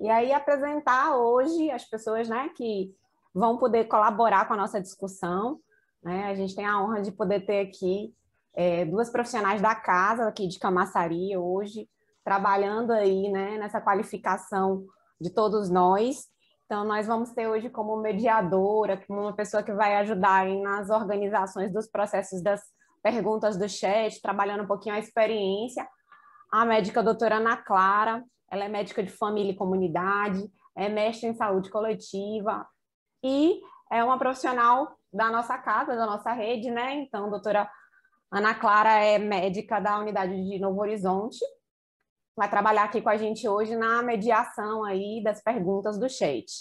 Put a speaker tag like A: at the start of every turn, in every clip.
A: E aí apresentar hoje as pessoas, né, que vão poder colaborar com a nossa discussão, né? A gente tem a honra de poder ter aqui duas profissionais da casa aqui de Camaçari hoje, trabalhando aí, né, nessa qualificação de todos nós. Então, nós vamos ter hoje como mediadora, como uma pessoa que vai ajudar aí nas organizações dos processos das perguntas do chat, trabalhando um pouquinho a experiência, a médica doutora Ana Clara. Ela é médica de família e comunidade, é mestre em saúde coletiva e é uma profissional da nossa casa, da nossa rede, né? Então, a doutora Ana Clara é médica da unidade de Novo Horizonte, vai trabalhar aqui com a gente hoje na mediação aí das perguntas do chat.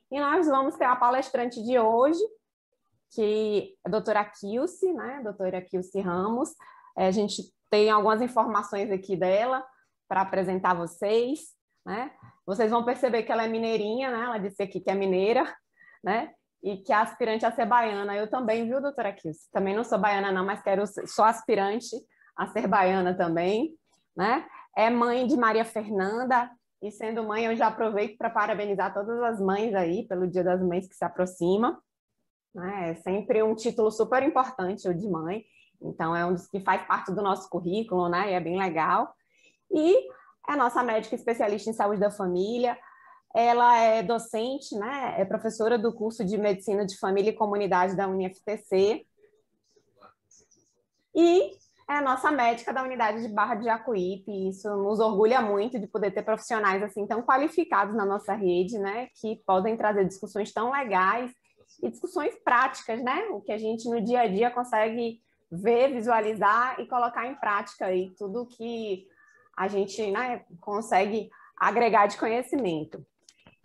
A: E nós vamos ter a palestrante de hoje, que é a doutora Kilce, né? Doutora Kilce Ramos. A gente tem algumas informações aqui dela para apresentar a vocês, né? Vocês vão perceber que ela é mineirinha, né? Ela disse aqui que é mineira, né? E que é aspirante a ser baiana. Eu também, viu, doutora Kilce? Também não sou baiana não, mas sou aspirante a ser baiana também, né? É mãe de Maria Fernanda, e sendo mãe, eu já aproveito para parabenizar todas as mães aí pelo Dia das Mães que se aproxima, né? É sempre um título super importante, o de mãe, então é um dos que faz parte do nosso currículo, né? E é bem legal. E é nossa médica especialista em saúde da família, ela é docente, né? É professora do curso de Medicina de Família e Comunidade da UniFTC, e é a nossa médica da unidade de Barra de Jacuípe, e isso nos orgulha muito de poder ter profissionais assim tão qualificados na nossa rede, né, que podem trazer discussões tão legais e discussões práticas, né, o que a gente no dia a dia consegue ver, visualizar e colocar em prática aí tudo que a gente, né, consegue agregar de conhecimento.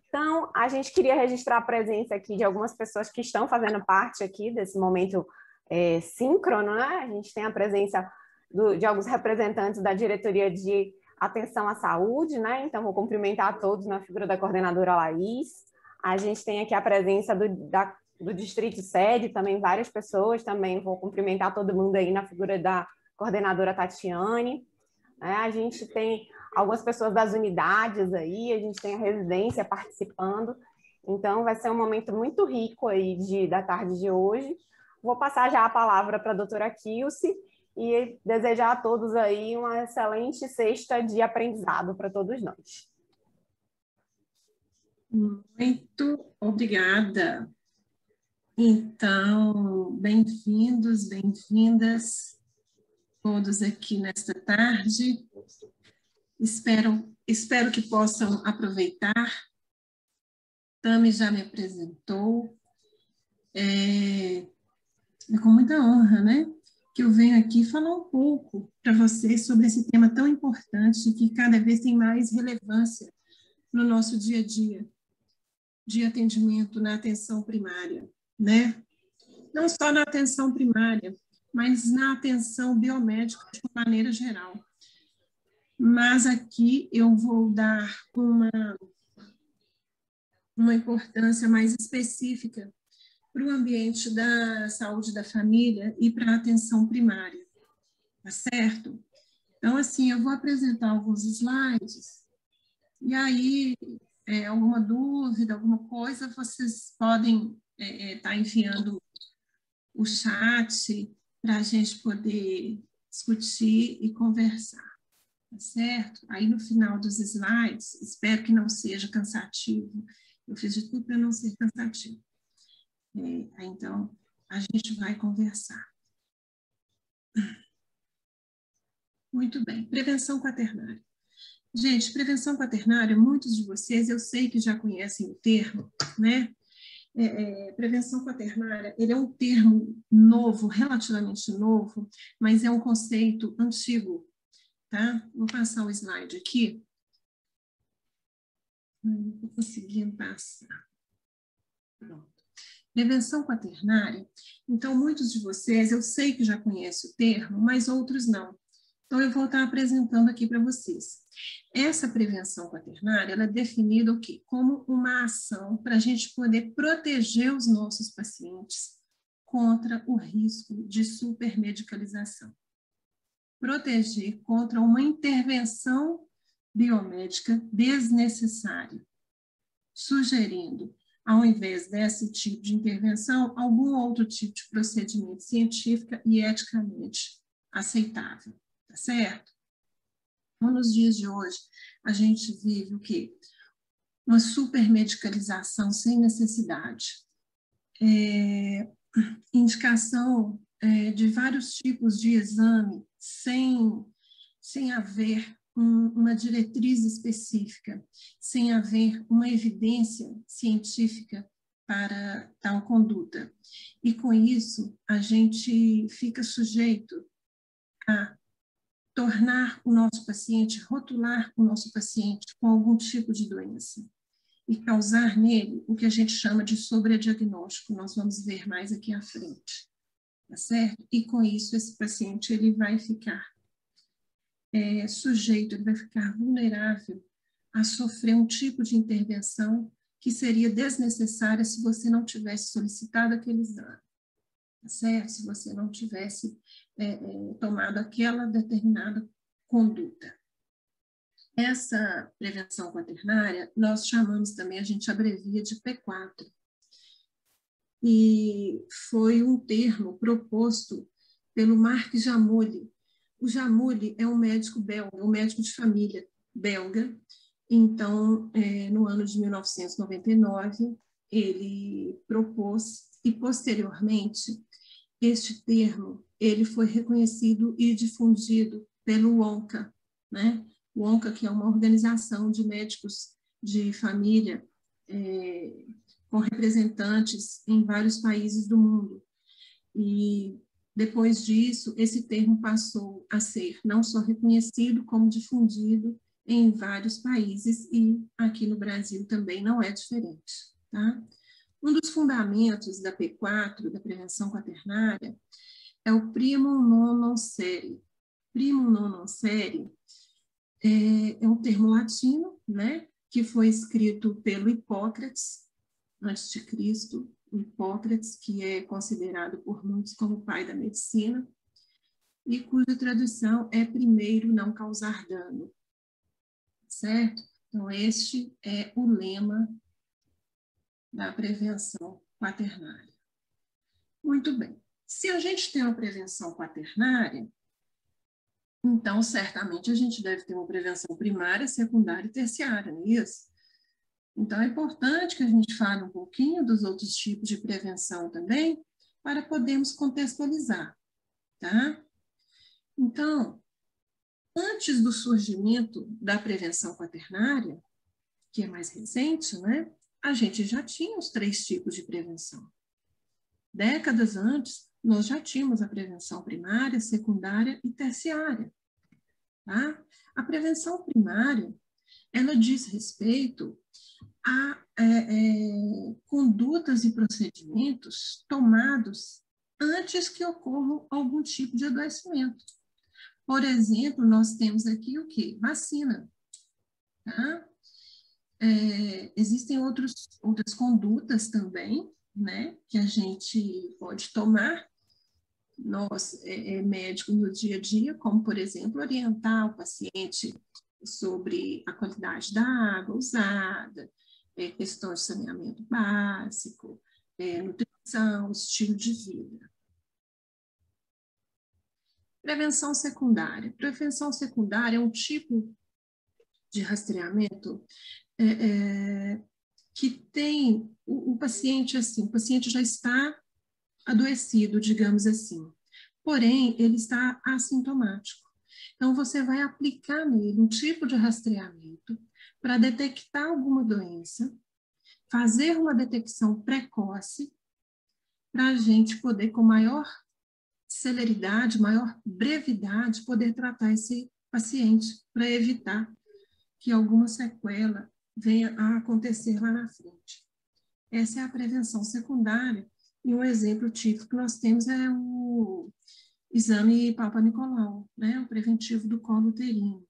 A: Então, a gente queria registrar a presença aqui de algumas pessoas que estão fazendo parte aqui desse momento síncrono, né? A gente tem a presença de alguns representantes da diretoria de atenção à saúde, né? Então, vou cumprimentar a todos na figura da coordenadora Laís. A gente tem aqui a presença do distrito sede, também várias pessoas, também vou cumprimentar todo mundo aí na figura da coordenadora Tatiane. A gente tem algumas pessoas das unidades aí, a gente tem a residência participando, então vai ser um momento muito rico aí da tarde de hoje. Vou passar já a palavra para a doutora Kilce e desejar a todos aí uma excelente sexta de aprendizado para todos nós.
B: Muito obrigada. Então, bem-vindos, bem-vindas todos aqui nesta tarde. Espero que possam aproveitar. Tami já me apresentou. É com muita honra, né, que eu venho aqui falar um pouco para vocês sobre esse tema tão importante que cada vez tem mais relevância no nosso dia a dia de atendimento na atenção primária, né? Não só na atenção primária, mas na atenção biomédica de uma maneira geral. Mas aqui eu vou dar uma importância mais específica para o ambiente da saúde da família e para a atenção primária, tá certo? Então, assim, eu vou apresentar alguns slides, e aí, alguma dúvida, alguma coisa, vocês podem estar enviando o chat para a gente poder discutir e conversar, tá certo? Aí, no final dos slides, espero que não seja cansativo, eu fiz de tudo para não ser cansativo. Então, a gente vai conversar. Muito bem, prevenção quaternária. Gente, prevenção quaternária, muitos de vocês, eu sei que já conhecem o termo, né? Prevenção quaternária, ele é um termo novo, relativamente novo, mas é um conceito antigo, tá? Vou passar o slide aqui. Não estou conseguindo passar. Pronto. Prevenção quaternária, então muitos de vocês, eu sei que já conhecem o termo, mas outros não. Então eu vou estar apresentando aqui para vocês. Essa prevenção quaternária, ela é definida o quê? Como uma ação para a gente poder proteger os nossos pacientes contra o risco de supermedicalização. Proteger contra uma intervenção biomédica desnecessária, sugerindo, ao invés desse tipo de intervenção, algum outro tipo de procedimento científico e eticamente aceitável, tá certo? Então, nos dias de hoje, a gente vive o quê? Uma supermedicalização sem necessidade. Indicação de vários tipos de exame sem haver uma diretriz específica, sem haver uma evidência científica para tal conduta. E com isso, a gente fica sujeito a tornar o nosso paciente, rotular o nosso paciente com algum tipo de doença e causar nele o que a gente chama de sobrediagnóstico, nós vamos ver mais aqui à frente, tá certo? E com isso, esse paciente ele vai ficar sujeito, ele vai ficar vulnerável a sofrer um tipo de intervenção que seria desnecessária se você não tivesse solicitado aquele exame, tá certo? Se você não tivesse tomado aquela determinada conduta. Essa prevenção quaternária, nós chamamos também, a gente abrevia de P4. E foi um termo proposto pelo Marc Jamulli. O Jamulli é um médico belga, um médico de família belga. Então, no ano de 1999, ele propôs e, posteriormente, este termo ele foi reconhecido e difundido pelo ONCA, né? O ONCA, que é uma organização de médicos de família com representantes em vários países do mundo. E depois disso, esse termo passou a ser não só reconhecido, como difundido em vários países, e aqui no Brasil também não é diferente, tá? Um dos fundamentos da P4, da prevenção quaternária, é o primum non nocere. Primum non nocere é um termo latino, né, que foi escrito pelo Hipócrates, antes de Cristo, Hipócrates, que é considerado por muitos como o pai da medicina, e cuja tradução é primeiro não causar dano, certo? Então, este é o lema da prevenção quaternária. Muito bem. Se a gente tem uma prevenção quaternária, então, certamente, a gente deve ter uma prevenção primária, secundária e terciária, não é isso? Então, é importante que a gente fale um pouquinho dos outros tipos de prevenção também, para podermos contextualizar, tá? Então, antes do surgimento da prevenção quaternária, que é mais recente, né, a gente já tinha os 3 tipos de prevenção. Décadas antes, nós já tínhamos a prevenção primária, secundária e terciária. Tá? A prevenção primária, ela diz respeito a condutas e procedimentos tomados antes que ocorra algum tipo de adoecimento. Por exemplo, nós temos aqui o quê? Vacina. Tá? Existem outras condutas também, né, que a gente pode tomar, nós, médicos no dia a dia, como, por exemplo, orientar o paciente sobre a qualidade da água usada, questões de saneamento básico, nutrição, estilo de vida. Prevenção secundária. Prevenção secundária é um tipo de rastreamento que tem o paciente assim, o paciente já está adoecido, digamos assim, porém ele está assintomático. Então você vai aplicar nele um tipo de rastreamento para detectar alguma doença, fazer uma detecção precoce para a gente poder com maior celeridade, maior brevidade, poder tratar esse paciente para evitar que alguma sequela venha a acontecer lá na frente. Essa é a prevenção secundária, e um exemplo típico que nós temos é o exame Papa Nicolau, né? O preventivo do colo uterino.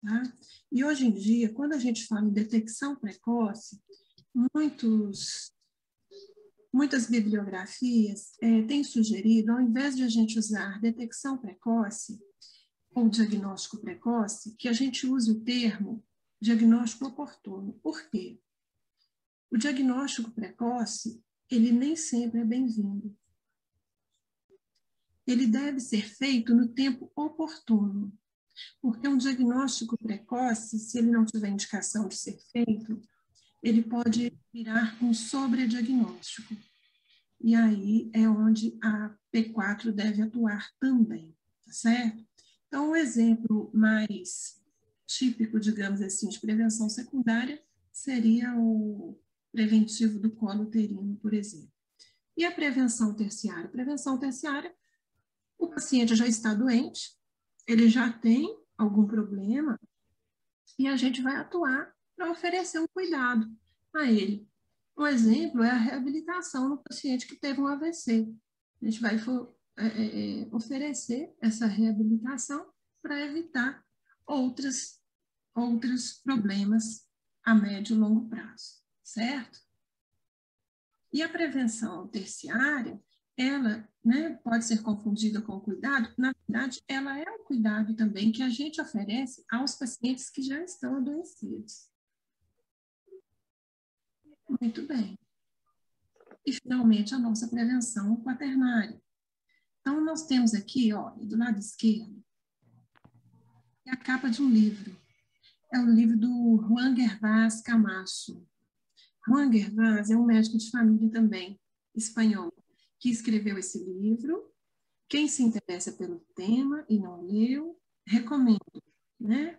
B: Tá? E hoje em dia, quando a gente fala em detecção precoce, muitas bibliografias têm sugerido, ao invés de a gente usar detecção precoce ou diagnóstico precoce, que a gente use o termo diagnóstico oportuno. Por quê? o diagnóstico precoce, ele nem sempre é bem-vindo. Ele deve ser feito no tempo oportuno, porque um diagnóstico precoce, se ele não tiver indicação de ser feito, ele pode virar um sobrediagnóstico. E aí é onde a P4 deve atuar também, tá certo? Então, um exemplo mais típico, digamos assim, de prevenção secundária seria o preventivo do colo uterino, por exemplo. E a prevenção terciária? Prevenção terciária, o paciente já está doente, ele já tem algum problema, e a gente vai atuar para oferecer um cuidado a ele. Um exemplo é a reabilitação no paciente que teve um AVC. A gente vai oferecer essa reabilitação para evitar outros problemas a médio e longo prazo, certo? E a prevenção terciária, ela, né, pode ser confundida com o cuidado, na verdade, ela é um cuidado também que a gente oferece aos pacientes que já estão adoecidos. Muito bem. E, finalmente, a nossa prevenção quaternária. Então, nós temos aqui, ó, do lado esquerdo, a capa de um livro. É o livro do Juan Gervás Camacho. Juan Gervás é um médico de família também, espanhol, que escreveu esse livro. Quem se interessa pelo tema e não leu, recomendo, né?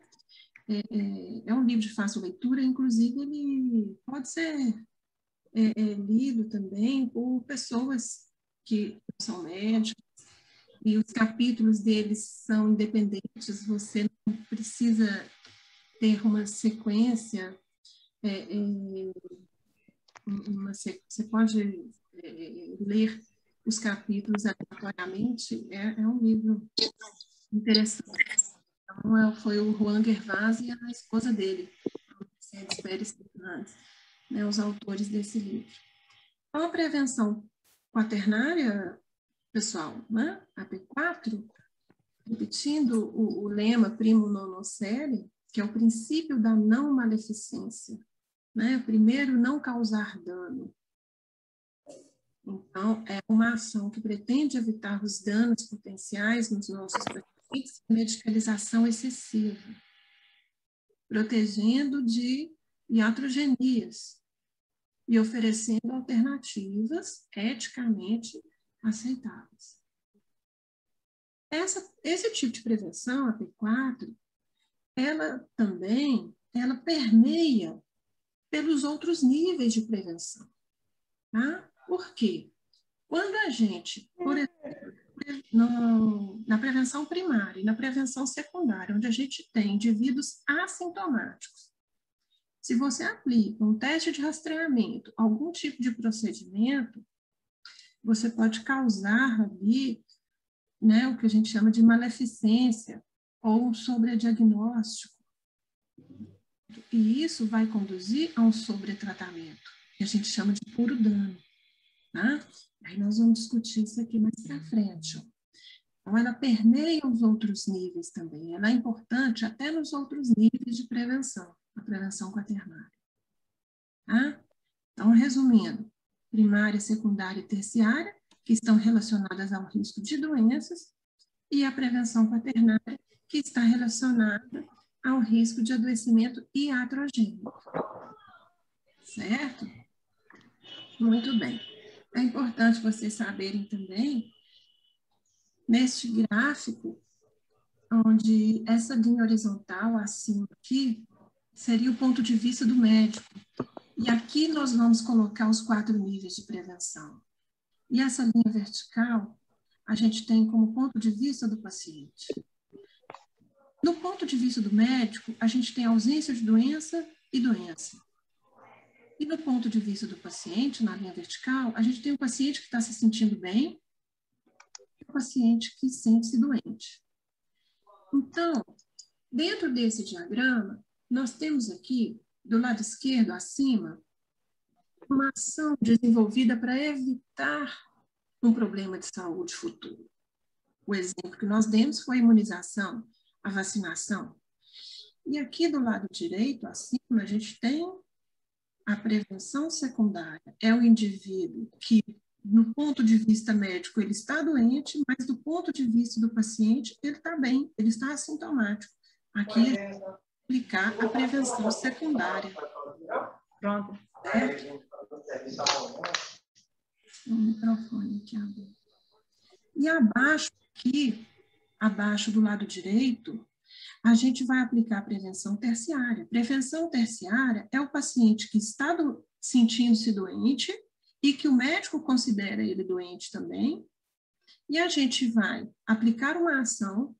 B: É um livro de fácil leitura, inclusive ele pode ser lido também por pessoas que são médicos, e os capítulos deles são independentes, você não precisa ter uma sequência, você pode ler os capítulos aleatoriamente, é um livro interessante. Então, foi o Juan Gervás e a esposa dele, a Mercedes Pérez Fernandes, né, os autores desse livro. Então, a prevenção quaternária, pessoal, né, a P4, repetindo o lema primo nocere, que é o princípio da não maleficência, né? Primeiro, não causar dano. Então, é uma ação que pretende evitar os danos potenciais nos nossos pacientes, medicalização excessiva, protegendo de iatrogenias e oferecendo alternativas eticamente aceitáveis. Esse tipo de prevenção, a P4, ela permeia pelos outros níveis de prevenção. Tá? Por quê? Quando a gente, por exemplo, na prevenção primária e na prevenção secundária, onde a gente tem indivíduos assintomáticos, se você aplica um teste de rastreamento, algum tipo de procedimento, você pode causar ali, né, o que a gente chama de maleficência ou um sobrediagnóstico. E isso vai conduzir a um sobretratamento, que a gente chama de puro dano. Tá? Aí nós vamos discutir isso aqui mais para frente. Ó. Então, ela permeia os outros níveis também. Ela é importante até nos outros níveis de prevenção, a prevenção quaternária. Tá? Então, resumindo, primária, secundária e terciária, que estão relacionadas ao risco de doenças, e a prevenção quaternária, que está relacionada ao risco de adoecimento iatrogênico. Certo? Muito bem. É importante vocês saberem também, neste gráfico, onde essa linha horizontal acima aqui, seria o ponto de vista do médico. E aqui nós vamos colocar os 4 níveis de prevenção. E essa linha vertical, a gente tem como ponto de vista do paciente. No ponto de vista do médico, a gente tem ausência de doença e doença. E no ponto de vista do paciente, na linha vertical, a gente tem o paciente que está se sentindo bem e o paciente que sente-se doente. Então, dentro desse diagrama, nós temos aqui, do lado esquerdo, acima, uma ação desenvolvida para evitar um problema de saúde futuro. O exemplo que nós demos foi a imunização, a vacinação. E aqui do lado direito, acima, a gente tem A prevenção secundária é o indivíduo que, no ponto de vista médico, ele está doente, mas do ponto de vista do paciente, ele está bem, ele está assintomático. Aqui é aplicar a prevenção secundária.
A: Pronto.
B: Certo? O microfone aqui aberto. E abaixo aqui, abaixo do lado direito, a gente vai aplicar a prevenção terciária. Prevenção terciária é o paciente que está sentindo-se doente e que o médico considera ele doente também, e a gente vai aplicar uma ação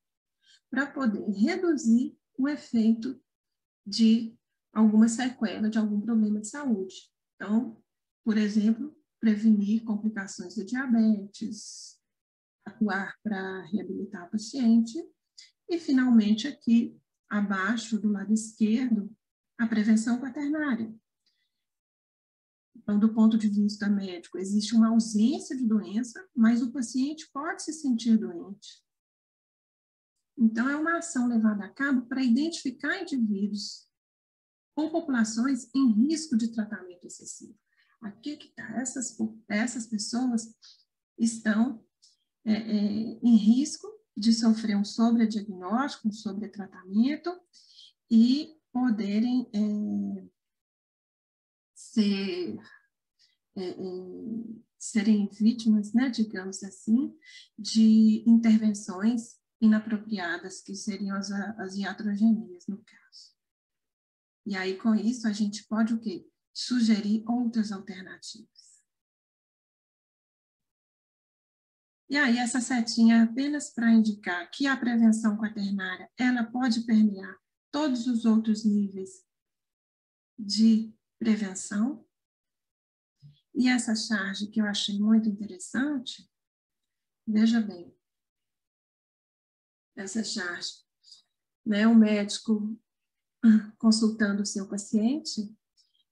B: para poder reduzir o efeito de alguma sequela, de algum problema de saúde. Então, por exemplo, prevenir complicações do diabetes, atuar para reabilitar o paciente. E, finalmente, aqui abaixo, do lado esquerdo, a prevenção quaternária. Então, do ponto de vista médico, existe uma ausência de doença, mas o paciente pode se sentir doente. Então, é uma ação levada a cabo para identificar indivíduos ou populações em risco de tratamento excessivo. Aqui que está, essas pessoas estão em risco de sofrer um sobrediagnóstico, um sobretratamento e poderem serem vítimas, né, digamos assim, de intervenções inapropriadas, que seriam as iatrogenias, no caso. E aí, com isso, a gente pode o quê? Sugerir outras alternativas. E aí, essa setinha é apenas para indicar que a prevenção quaternária, ela pode permear todos os outros níveis de prevenção. E essa charge que eu achei muito interessante, veja bem, essa charge, né, o médico consultando o seu paciente,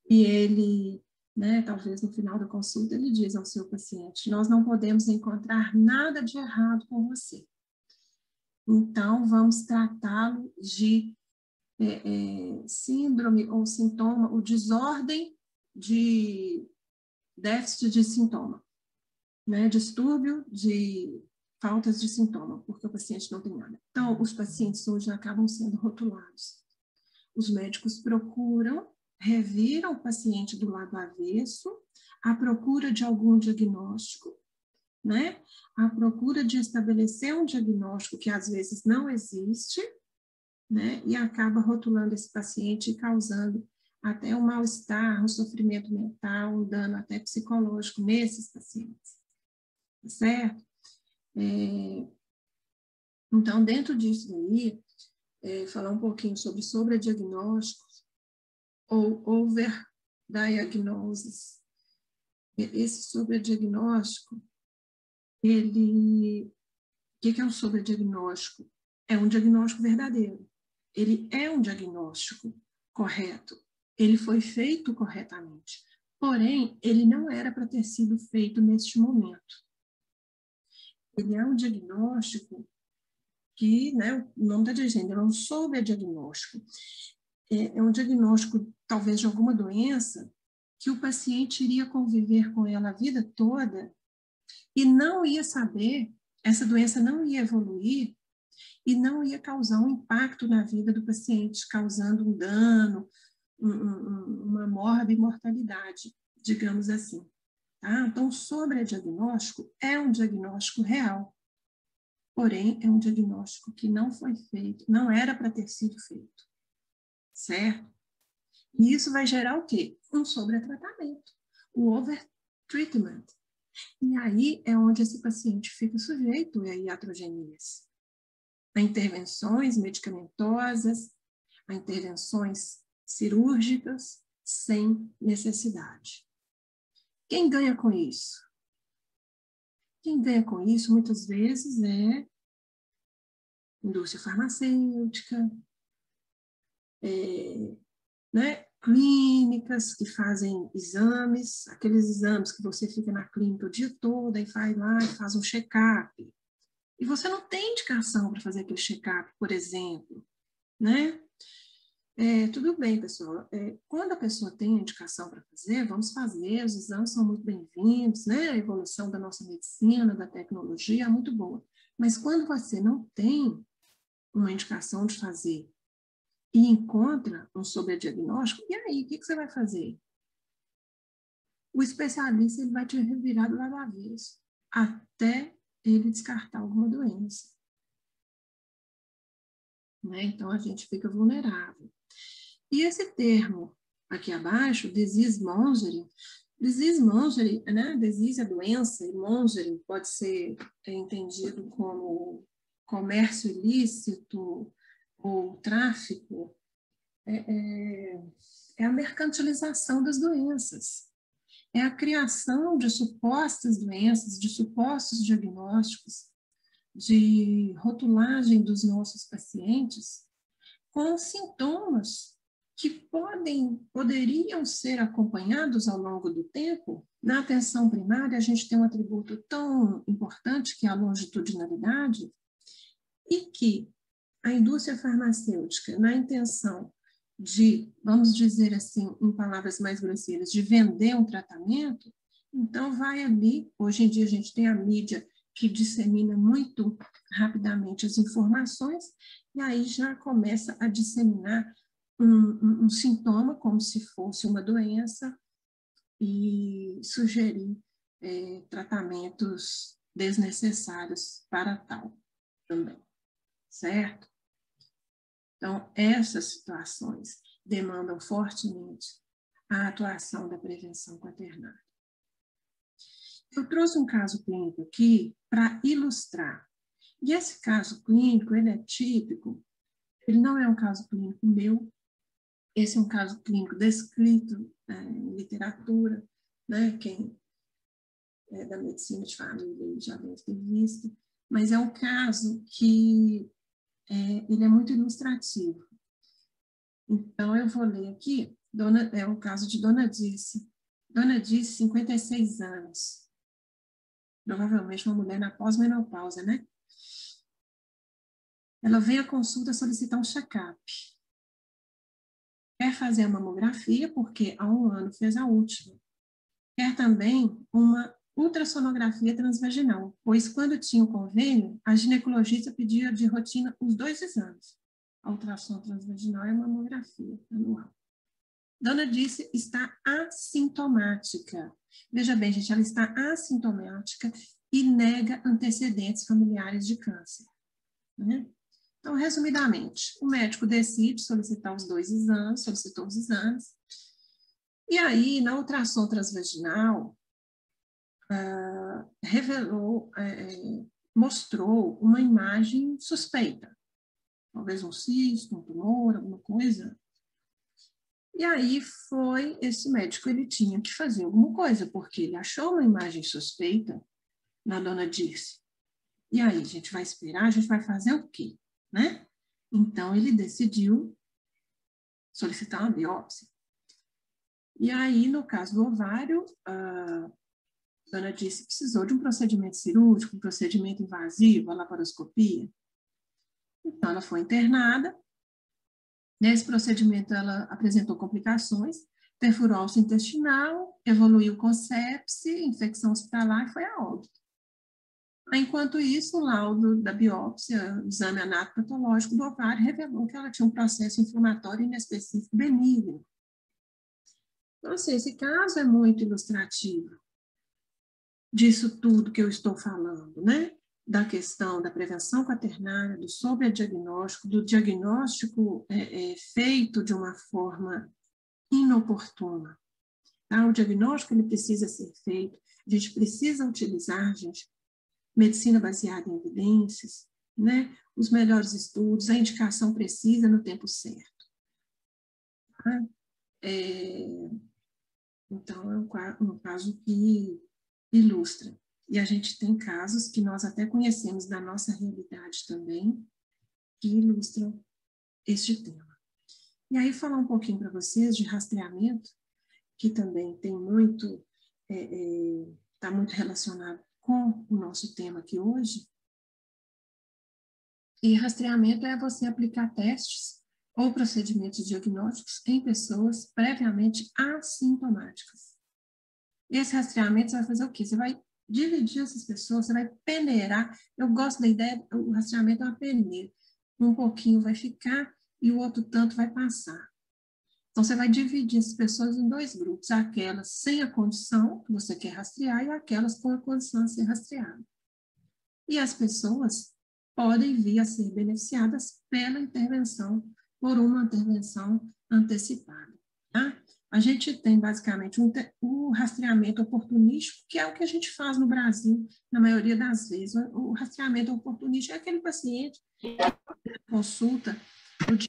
B: e ele, né, talvez no final da consulta, ele diz ao seu paciente: nós não podemos encontrar nada de errado com você. Então, vamos tratá-lo de síndrome ou sintoma, ou desordem de déficit de sintoma, né, distúrbio de faltas de sintoma, porque o paciente não tem nada. Então, os pacientes hoje acabam sendo rotulados. Os médicos procuram, reviram o paciente do lado avesso, à procura de algum diagnóstico, né? À procura de estabelecer um diagnóstico que às vezes não existe, né? E acaba rotulando esse paciente e causando até um mal-estar, um sofrimento mental, um dano até psicológico nesses pacientes, tá certo? Então, dentro disso daí, falar um pouquinho sobre sobrediagnósticos ou overdiagnosis. Esse sobrediagnóstico, o que é um sobrediagnóstico? É um diagnóstico verdadeiro. Ele é um diagnóstico correto. Ele foi feito corretamente. Porém, ele não era para ter sido feito neste momento. Ele é um diagnóstico que, né, o nome está dizendo, é um sobrediagnóstico. É um diagnóstico, talvez, de alguma doença que o paciente iria conviver com ela a vida toda e não ia saber, essa doença não ia evoluir e não ia causar um impacto na vida do paciente, causando um dano, uma morbimortalidade, digamos assim. Tá? Então, o sobrediagnóstico é um diagnóstico real, porém, é um diagnóstico que não foi feito, não era para ter sido feito, certo? E isso vai gerar o quê? Um sobretratamento, o overtreatment. E aí é onde esse paciente fica sujeito a iatrogenias, a intervenções medicamentosas, a intervenções cirúrgicas sem necessidade. Quem ganha com isso? Quem ganha com isso, muitas vezes, é indústria farmacêutica, né, clínicas que fazem exames, aqueles exames que você fica na clínica o dia todo e vai lá e faz um check-up. E você não tem indicação para fazer aquele check-up, por exemplo, né? Tudo bem, pessoal. Quando a pessoa tem a indicação para fazer, vamos fazer, os exames são muito bem-vindos, né? A evolução da nossa medicina, da tecnologia é muito boa. Mas quando você não tem uma indicação de fazer e encontra um sobrediagnóstico, e aí, o que você vai fazer? O especialista ele vai te revirar do lado avesso, até ele descartar alguma doença. Né? Então, a gente fica vulnerável. E esse termo aqui abaixo, disease mongering, né? Disease é doença, e mongering pode ser entendido como comércio ilícito ou tráfico, é a mercantilização das doenças. É a criação de supostas doenças, de supostos diagnósticos, de rotulagem dos nossos pacientes com sintomas que poderiam ser acompanhados ao longo do tempo. Na atenção primária, a gente tem um atributo tão importante que é a longitudinalidade, e que a indústria farmacêutica, na intenção de, vamos dizer assim, em palavras mais grosseiras, de vender um tratamento, então vai ali, hoje em dia a gente tem a mídia que dissemina muito rapidamente as informações, e aí já começa a disseminar um sintoma como se fosse uma doença e sugerir tratamentos desnecessários para tal também, certo? Então, essas situações demandam fortemente a atuação da prevenção quaternária. Eu trouxe um caso clínico aqui para ilustrar. E esse caso clínico, ele é típico, ele não é um caso clínico meu, esse é um caso clínico descrito em literatura, né? Quem é da medicina de família já deve ter visto, mas é um caso que ele é muito ilustrativo. Então, eu vou ler aqui, é o caso de Dona Dirce. Dona Dirce, 56 anos. Provavelmente uma mulher na pós-menopausa, né? Ela veio à consulta solicitar um check-up. Quer fazer a mamografia, porque há 1 ano fez a última. Quer também uma ultrassonografia transvaginal, pois quando tinha o convênio, a ginecologista pedia de rotina os 2 exames. A ultrassom transvaginal e a mamografia anual. Dona Dirce está assintomática. Veja bem, gente, ela está assintomática e nega antecedentes familiares de câncer. Né? Então, resumidamente, o médico decide solicitar os 2 exames, solicitou os exames, e aí, na ultrassom transvaginal, mostrou uma imagem suspeita, talvez um cisto, um tumor, alguma coisa. E aí foi esse médico, ele tinha que fazer alguma coisa, porque ele achou uma imagem suspeita na Dona Dirce. E aí, a gente vai esperar, a gente vai fazer o quê? Né? Então, ele decidiu solicitar uma biópsia. E aí, no caso do ovário, a Dona Dirce precisou de um procedimento cirúrgico, um procedimento invasivo, a laparoscopia. Então, ela foi internada. Nesse procedimento, ela apresentou complicações, perfurose intestinal, evoluiu com sepse, infecção hospitalar e foi a óbito. Enquanto isso, o laudo da biópsia, o exame anatopatológico do ovário, revelou que ela tinha um processo inflamatório inespecífico benigno. Então, assim, esse caso é muito ilustrativo disso tudo que eu estou falando, né? Da questão da prevenção quaternária, do sobrediagnóstico, do diagnóstico feito de uma forma inoportuna. Tá? O diagnóstico ele precisa ser feito, a gente precisa utilizar, gente, medicina baseada em evidências, né? Os melhores estudos, a indicação precisa no tempo certo. Tá? Então, é um caso que ilustra. E a gente tem casos que nós até conhecemos da nossa realidade também, que ilustram este tema. E aí, falar um pouquinho para vocês de rastreamento, que também tem muito, está muito relacionado com o nosso tema aqui hoje. E rastreamento é você aplicar testes ou procedimentos diagnósticos em pessoas previamente assintomáticas. Esse rastreamento você vai fazer o quê? Você vai dividir essas pessoas, você vai peneirar. Eu gosto da ideia, o rastreamento é uma peneira. Um pouquinho vai ficar e o outro tanto vai passar. Então, você vai dividir as pessoas em dois grupos, aquelas sem a condição que você quer rastrear e aquelas com a condição de ser rastreada. E as pessoas podem vir a ser beneficiadas pela intervenção, por uma intervenção antecipada. Tá? A gente tem, basicamente, o rastreamento oportunístico, que é o que a gente faz no Brasil, na maioria das vezes. O rastreamento oportunístico é aquele paciente que consulta no dia.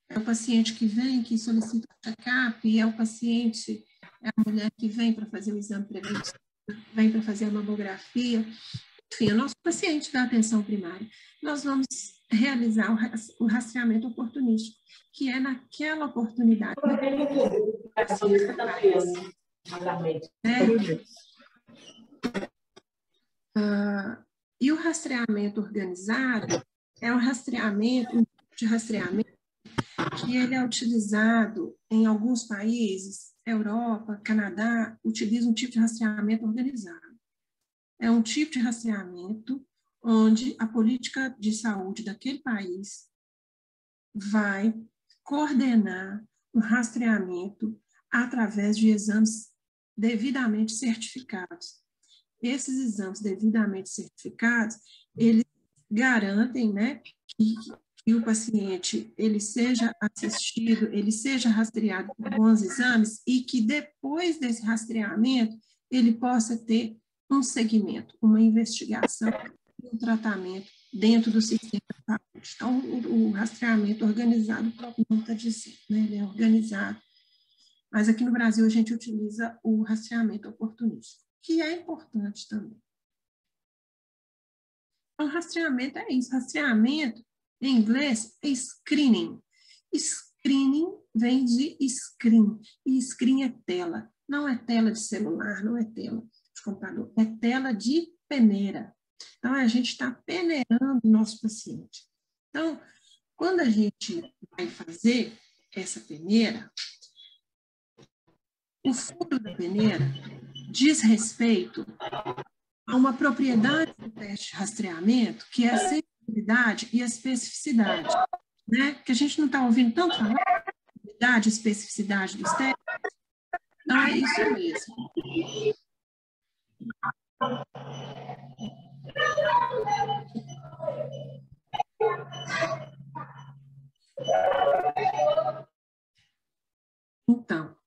B: É o paciente que vem, que solicita o check-up, é o paciente, é a mulher que vem para fazer o exame preventivo, vem para fazer a mamografia, enfim, é o nosso paciente da atenção primária. Nós vamos realizar o rastreamento oportunístico, que é naquela oportunidade. E o rastreamento organizado é um tipo de rastreamento que ele é utilizado em alguns países, Europa, Canadá, utiliza um tipo de rastreamento organizado. É um tipo de rastreamento onde a política de saúde daquele país vai coordenar o rastreamento através de exames devidamente certificados. Esses exames devidamente certificados, eles garantem, né, que o paciente ele seja assistido, ele seja rastreado por bons exames e que depois desse rastreamento ele possa ter um segmento, uma investigação, um tratamento dentro do sistema de saúde. Então, o rastreamento organizado, não está dizendo, né? Ele é organizado. Mas aqui no Brasil a gente utiliza o rastreamento oportunístico, que é importante também. Então, rastreamento é isso. Rastreamento, em inglês, é screening. Screening vem de screen. E screen é tela. Não é tela de celular, não é tela de computador, é tela de peneira. Então, a gente está peneirando o nosso paciente. Então, quando a gente vai fazer essa peneira, o furo da peneira diz respeito a uma propriedade do teste de rastreamento, que é a sensibilidade e a especificidade, né? Que a gente não está ouvindo tanto falar de sensibilidade e especificidade dos testes. Então, é isso mesmo. Então,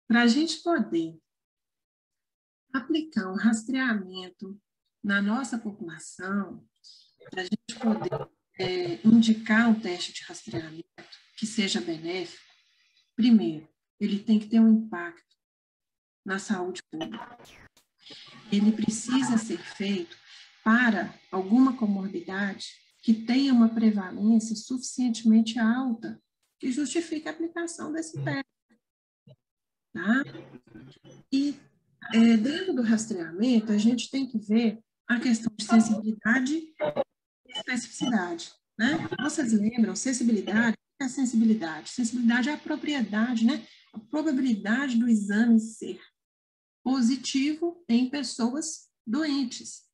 B: para a gente poder aplicar um rastreamento na nossa população, para a gente poder indicar um teste de rastreamento que seja benéfico, primeiro, ele tem que ter um impacto na saúde pública. Ele precisa ser feito para alguma comorbidade que tenha uma prevalência suficientemente alta que justifique a aplicação desse teste. Tá? E dentro do rastreamento, a gente tem que ver a questão de sensibilidade e especificidade. Né? Vocês lembram, sensibilidade? O que é sensibilidade? Sensibilidade é a propriedade, né? A probabilidade do exame ser positivo em pessoas doentes.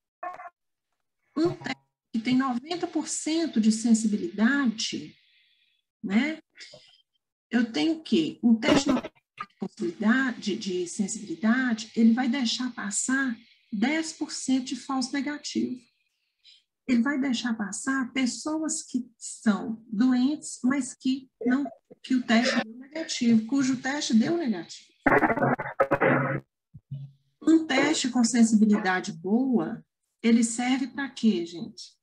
B: Um teste que tem 90% de sensibilidade, né? Eu tenho que um teste de sensibilidade, ele vai deixar passar 10% de falso negativo. Ele vai deixar passar pessoas que são doentes, mas que o teste deu negativo, cujo teste deu negativo. Um teste com sensibilidade boa, ele serve para quê, gente?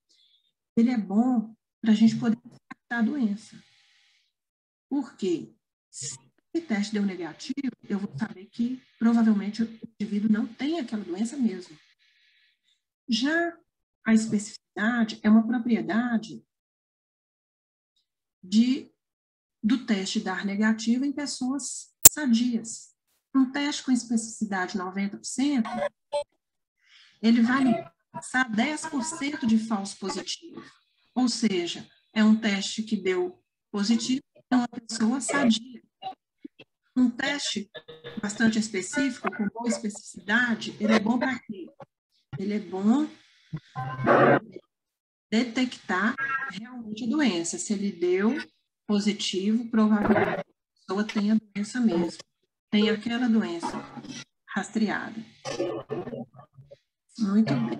B: Ele é bom para a gente poder detectar a doença. Por quê? Se o teste deu negativo, eu vou saber que provavelmente o indivíduo não tem aquela doença mesmo. Já a especificidade é uma propriedade do teste dar negativo em pessoas sadias. Um teste com especificidade 90%, ele vai passar 10% de falso positivo. Ou seja, é um teste que deu positivo, é uma pessoa sadia. Um teste bastante específico, com boa especificidade, ele é bom para quê? Ele é bom para detectar realmente a doença. Se ele deu positivo, provavelmente a pessoa tem a doença mesmo, tem aquela doença rastreada. Muito bem.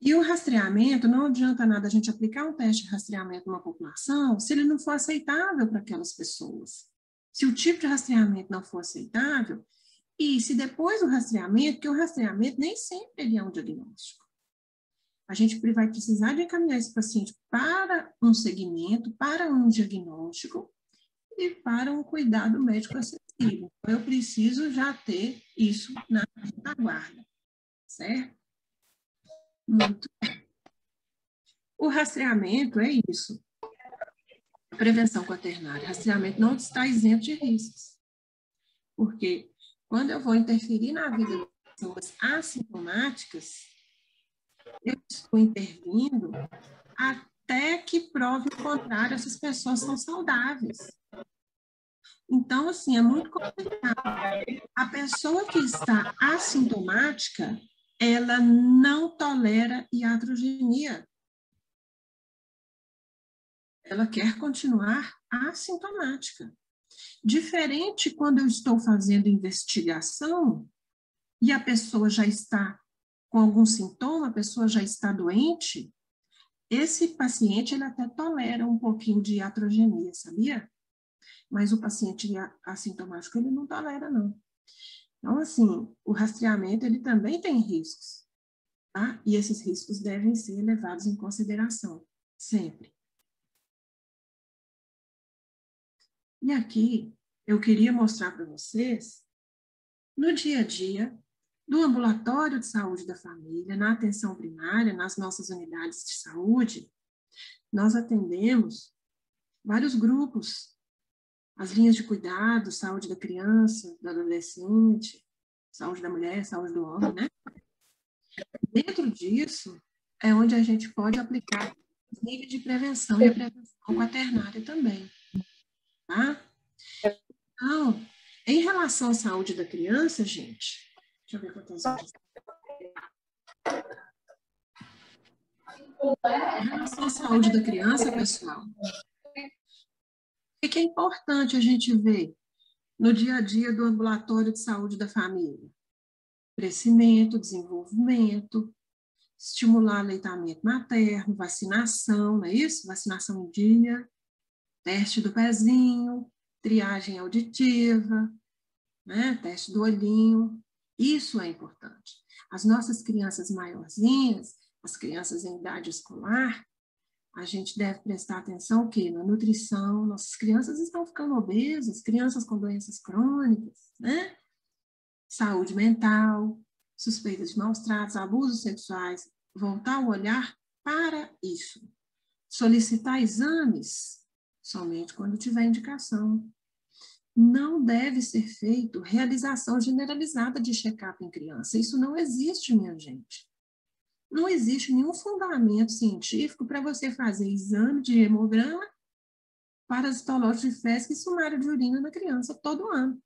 B: E o rastreamento, não adianta nada a gente aplicar um teste de rastreamento numa população se ele não for aceitável para aquelas pessoas. Se o tipo de rastreamento não for aceitável, e se depois do rastreamento, porque o rastreamento nem sempre ele é um diagnóstico. A gente vai precisar de encaminhar esse paciente para um segmento, para um diagnóstico e para um cuidado médico acessível. Então, eu preciso já ter isso na retaguarda, certo? Muito bem. O rastreamento é isso. Prevenção quaternária. Rastreamento não está isento de riscos. Porque quando eu vou interferir na vida das pessoas assintomáticas, eu estou intervindo até que prove o contrário, essas pessoas são saudáveis. Então, assim, é muito complicado. A pessoa que está assintomática, ela não tolera iatrogenia. Ela quer continuar assintomática. Diferente quando eu estou fazendo investigação e a pessoa já está com algum sintoma, a pessoa já está doente, esse paciente ele até tolera um pouquinho de iatrogenia, sabia? Mas o paciente assintomático ele não tolera, não. Então, assim, o rastreamento ele também tem riscos, tá? E esses riscos devem ser levados em consideração, sempre. E aqui, eu queria mostrar para vocês, no dia a dia, do ambulatório de saúde da família, na atenção primária, nas nossas unidades de saúde, nós atendemos vários grupos, as linhas de cuidado, saúde da criança, do adolescente, saúde da mulher, saúde do homem, né? Dentro disso, é onde a gente pode aplicar os níveis de prevenção e a prevenção quaternária também, tá? Então, em relação à saúde da criança, gente, deixa eu ver quantas horas. Em relação à saúde da criança, pessoal, o que é importante a gente ver no dia a dia do ambulatório de saúde da família? Crescimento, desenvolvimento, estimular aleitamento materno, vacinação, não é isso? Vacinação em dia, teste do pezinho, triagem auditiva, né? Teste do olhinho, isso é importante. As nossas crianças maiorzinhas, as crianças em idade escolar, a gente deve prestar atenção o quê? Na nutrição, nossas crianças estão ficando obesas, crianças com doenças crônicas, né? Saúde mental, suspeitas de maus tratos, abusos sexuais, voltar o olhar para isso. Solicitar exames somente quando tiver indicação. Não deve ser feito realização generalizada de check-up em criança. Isso não existe, minha gente. Não existe nenhum fundamento científico para você fazer exame de hemograma, parasitológico de fezes e sumário de urina na criança todo ano.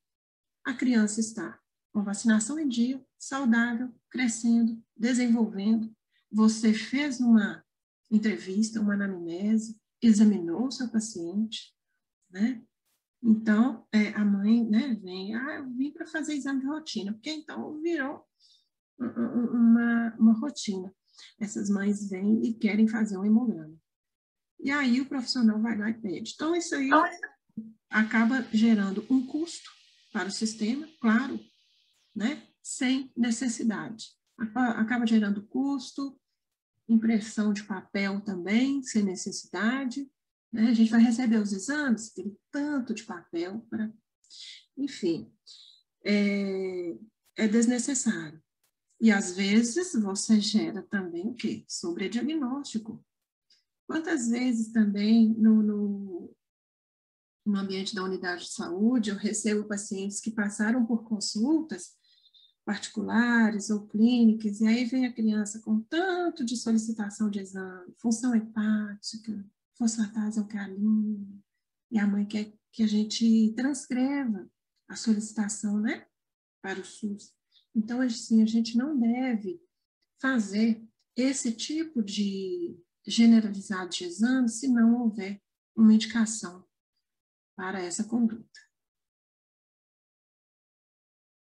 B: A criança está com vacinação em dia, saudável, crescendo, desenvolvendo. Você fez uma entrevista, uma anamnese, examinou o seu paciente, né? Então, a mãe, né, vem, eu vim para fazer exame de rotina, porque então virou uma rotina. Essas mães vêm e querem fazer um hemograma. E aí o profissional vai lá e pede. Então, isso aí acaba gerando um custo para o sistema, claro, né, sem necessidade. Acaba gerando custo, impressão de papel também, sem necessidade. Né? A gente vai receber os exames, aquele tanto de papel para... Enfim, é desnecessário. E, às vezes, você gera também o quê? Sobrediagnóstico. Quantas vezes também no ambiente da unidade de saúde eu recebo pacientes que passaram por consultas particulares ou clínicas, e aí vem a criança com tanto de solicitação de exame, função hepática, fosfatase alcalina, e a mãe quer que a gente transcreva a solicitação, né, para o SUS. Então, assim, a gente não deve fazer esse tipo de generalizado de exame se não houver uma indicação para essa conduta.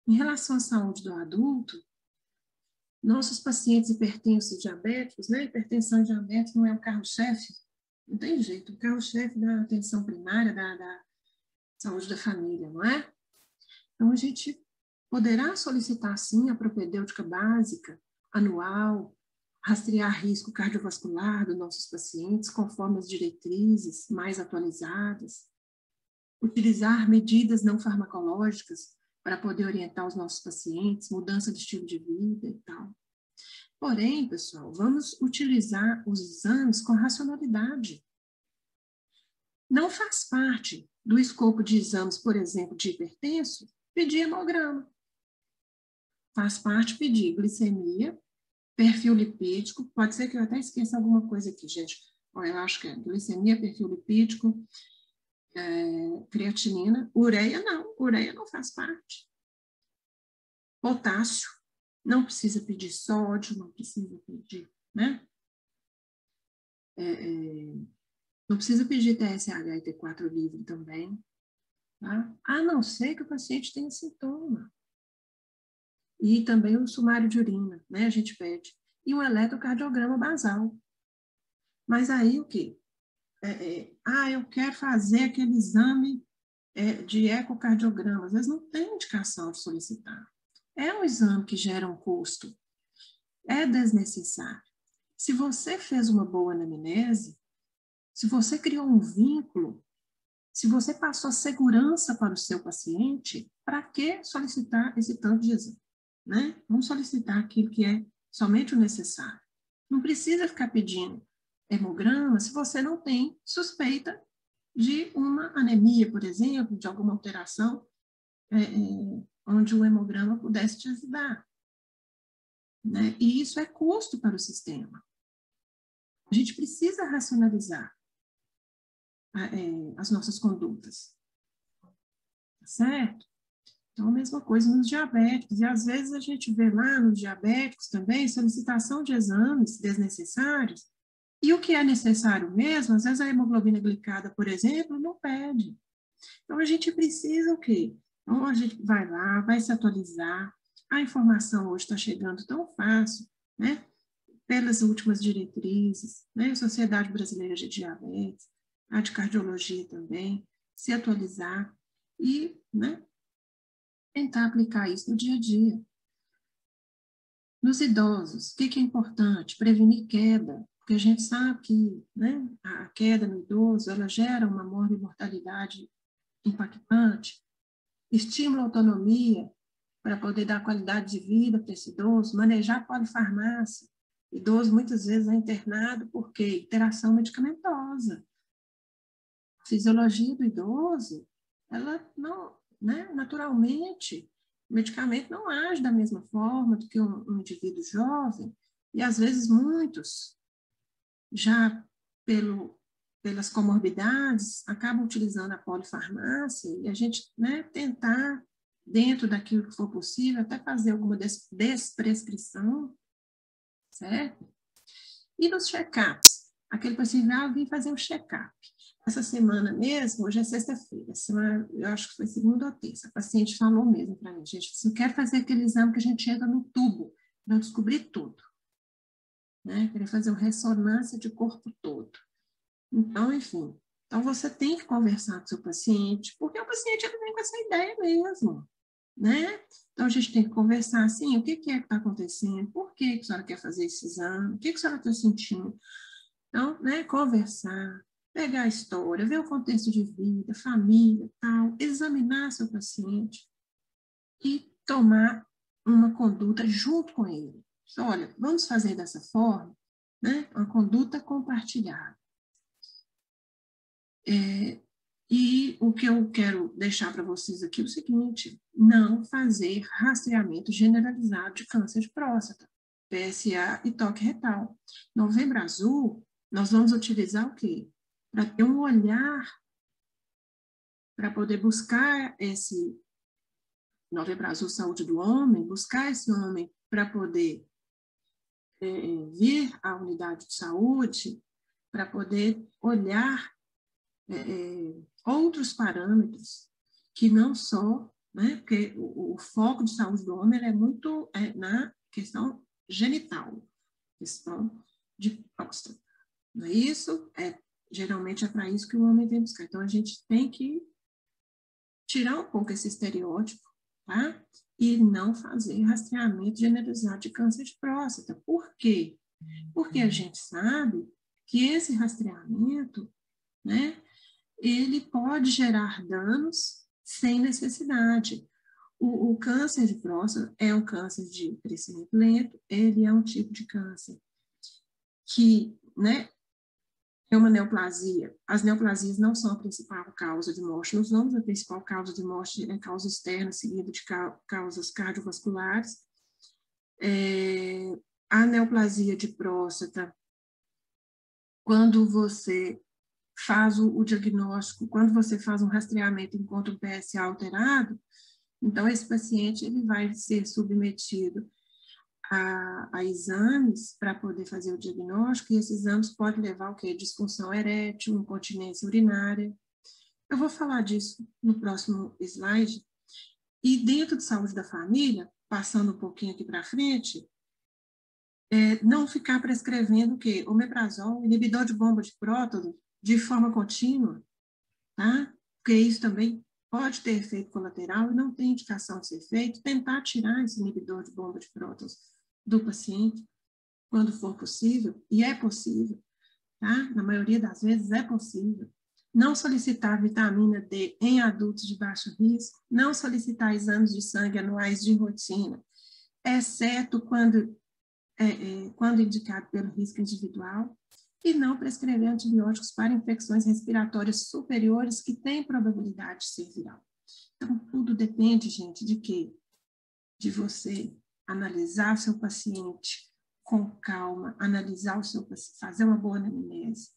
B: Em relação à saúde do adulto, nossos pacientes hipertensos e diabéticos, né? Hipertensão e diabetes não é o carro-chefe, não tem jeito, o carro-chefe da atenção primária, da saúde da família, não é? Então, a gente poderá solicitar, sim, a propedêutica básica, anual, rastrear risco cardiovascular dos nossos pacientes, conforme as diretrizes mais atualizadas, utilizar medidas não farmacológicas para poder orientar os nossos pacientes, mudança de estilo de vida e tal. Porém, pessoal, vamos utilizar os exames com racionalidade. Não faz parte do escopo de exames, por exemplo, de hipertenso, pedir hemograma. Faz parte pedir glicemia, perfil lipídico, pode ser que eu até esqueça alguma coisa aqui, gente. Eu acho que é glicemia, perfil lipídico, creatinina, ureia não faz parte. Potássio, não precisa pedir sódio, não precisa pedir, né? Não precisa pedir TSH e T4 livre também, tá? A não ser que o paciente tenha sintoma. E também o sumário de urina, né? A gente pede. E um eletrocardiograma basal. Mas aí o quê? Eu quero fazer aquele exame de ecocardiograma. Às vezes não tem indicação de solicitar. É um exame que gera um custo. É desnecessário. Se você fez uma boa anamnese, se você criou um vínculo, se você passou segurança para o seu paciente, para que solicitar esse tanto de exame? Né? Vamos solicitar aquilo que é somente o necessário. Não precisa ficar pedindo hemograma se você não tem suspeita de uma anemia, por exemplo, de alguma alteração, onde o hemograma pudesse te ajudar. Né? E isso é custo para o sistema. A gente precisa racionalizar as nossas condutas. Tá certo? Então, a mesma coisa nos diabéticos. E, às vezes, a gente vê lá nos diabéticos também solicitação de exames desnecessários. E o que é necessário mesmo, às vezes a hemoglobina glicada, por exemplo, não pede. Então, a gente precisa o quê? Então, a gente vai lá, vai se atualizar. A informação hoje está chegando tão fácil, né? Pelas últimas diretrizes, né? Sociedade Brasileira de Diabetes, a de Cardiologia também, se atualizar e, né, tentar aplicar isso no dia a dia. Nos idosos, o que é importante? Prevenir queda, porque a gente sabe que, né, a queda no idoso ela gera uma mortalidade impactante. Estímulo à autonomia para poder dar qualidade de vida para esse idoso, manejar a polifarmácia. Idoso muitas vezes é internado porque interação medicamentosa. A fisiologia do idoso, ela não, né, naturalmente, o medicamento não age da mesma forma do que um indivíduo jovem, e às vezes muitos, já pelas comorbidades, acabam utilizando a polifarmácia, e a gente, né, tentar, dentro daquilo que for possível, até fazer alguma desprescrição, certo? E nos check-ups, aquele paciente vai vir fazer um check-up. Essa semana mesmo, hoje é sexta-feira, eu acho que foi segunda ou terça, a paciente falou mesmo para mim, gente, eu quero fazer aquele exame que a gente entra no tubo, para descobrir tudo. Né? Querer fazer uma ressonância de corpo todo. Então, enfim, então você tem que conversar com o seu paciente, porque o paciente ele vem com essa ideia mesmo, né? Então, a gente tem que conversar assim, o que é que está acontecendo, por que a senhora quer fazer esse exame, o que a senhora está sentindo. Então, né, conversar, pegar a história, ver o contexto de vida, família, tal, examinar seu paciente e tomar uma conduta junto com ele. Então, olha, vamos fazer dessa forma, né, uma conduta compartilhada. E o que eu quero deixar para vocês aqui é o seguinte, não fazer rastreamento generalizado de câncer de próstata, PSA e toque retal. Novembro Azul, nós vamos utilizar o quê? Para ter um olhar, para poder buscar esse Novembro Azul Saúde do Homem, buscar esse homem para poder vir à unidade de saúde, para poder olhar outros parâmetros que não só, né, porque o foco de saúde do homem é muito na questão genital, questão de próstata. Não é isso? Geralmente é para isso que o homem vem buscar. Então, a gente tem que tirar um pouco esse estereótipo, tá? E não fazer rastreamento generalizado de câncer de próstata. Por quê? Porque a gente sabe que esse rastreamento, né, ele pode gerar danos sem necessidade. O câncer de próstata é um câncer de crescimento lento, ele é um tipo de câncer que, né, é uma neoplasia. As neoplasias não são a principal causa de morte nos homens, a principal causa de morte é causa externa, seguida de causas cardiovasculares. A neoplasia de próstata, quando você faz o diagnóstico, quando você faz um rastreamento e encontra um PSA alterado, então esse paciente ele vai ser submetido a exames para poder fazer o diagnóstico, e esses exames podem levar o quê? Disfunção erétil, incontinência urinária. Eu vou falar disso no próximo slide. E dentro de saúde da família, passando um pouquinho aqui para frente, não ficar prescrevendo o quê? Omeprazol, inibidor de bomba de prótons, de forma contínua, tá? Porque isso também pode ter efeito colateral e não tem indicação de ser feito. Tentar tirar esse inibidor de bomba de prótons do paciente, quando for possível, e é possível, tá? Na maioria das vezes é possível. Não solicitar vitamina D em adultos de baixo risco, não solicitar exames de sangue anuais de rotina, exceto quando indicado pelo risco individual, e não prescrever antibióticos para infecções respiratórias superiores que têm probabilidade de ser viral. Então, tudo depende, gente, de quê? De você analisar seu paciente com calma, analisar o seu paciente, fazer uma boa anamnese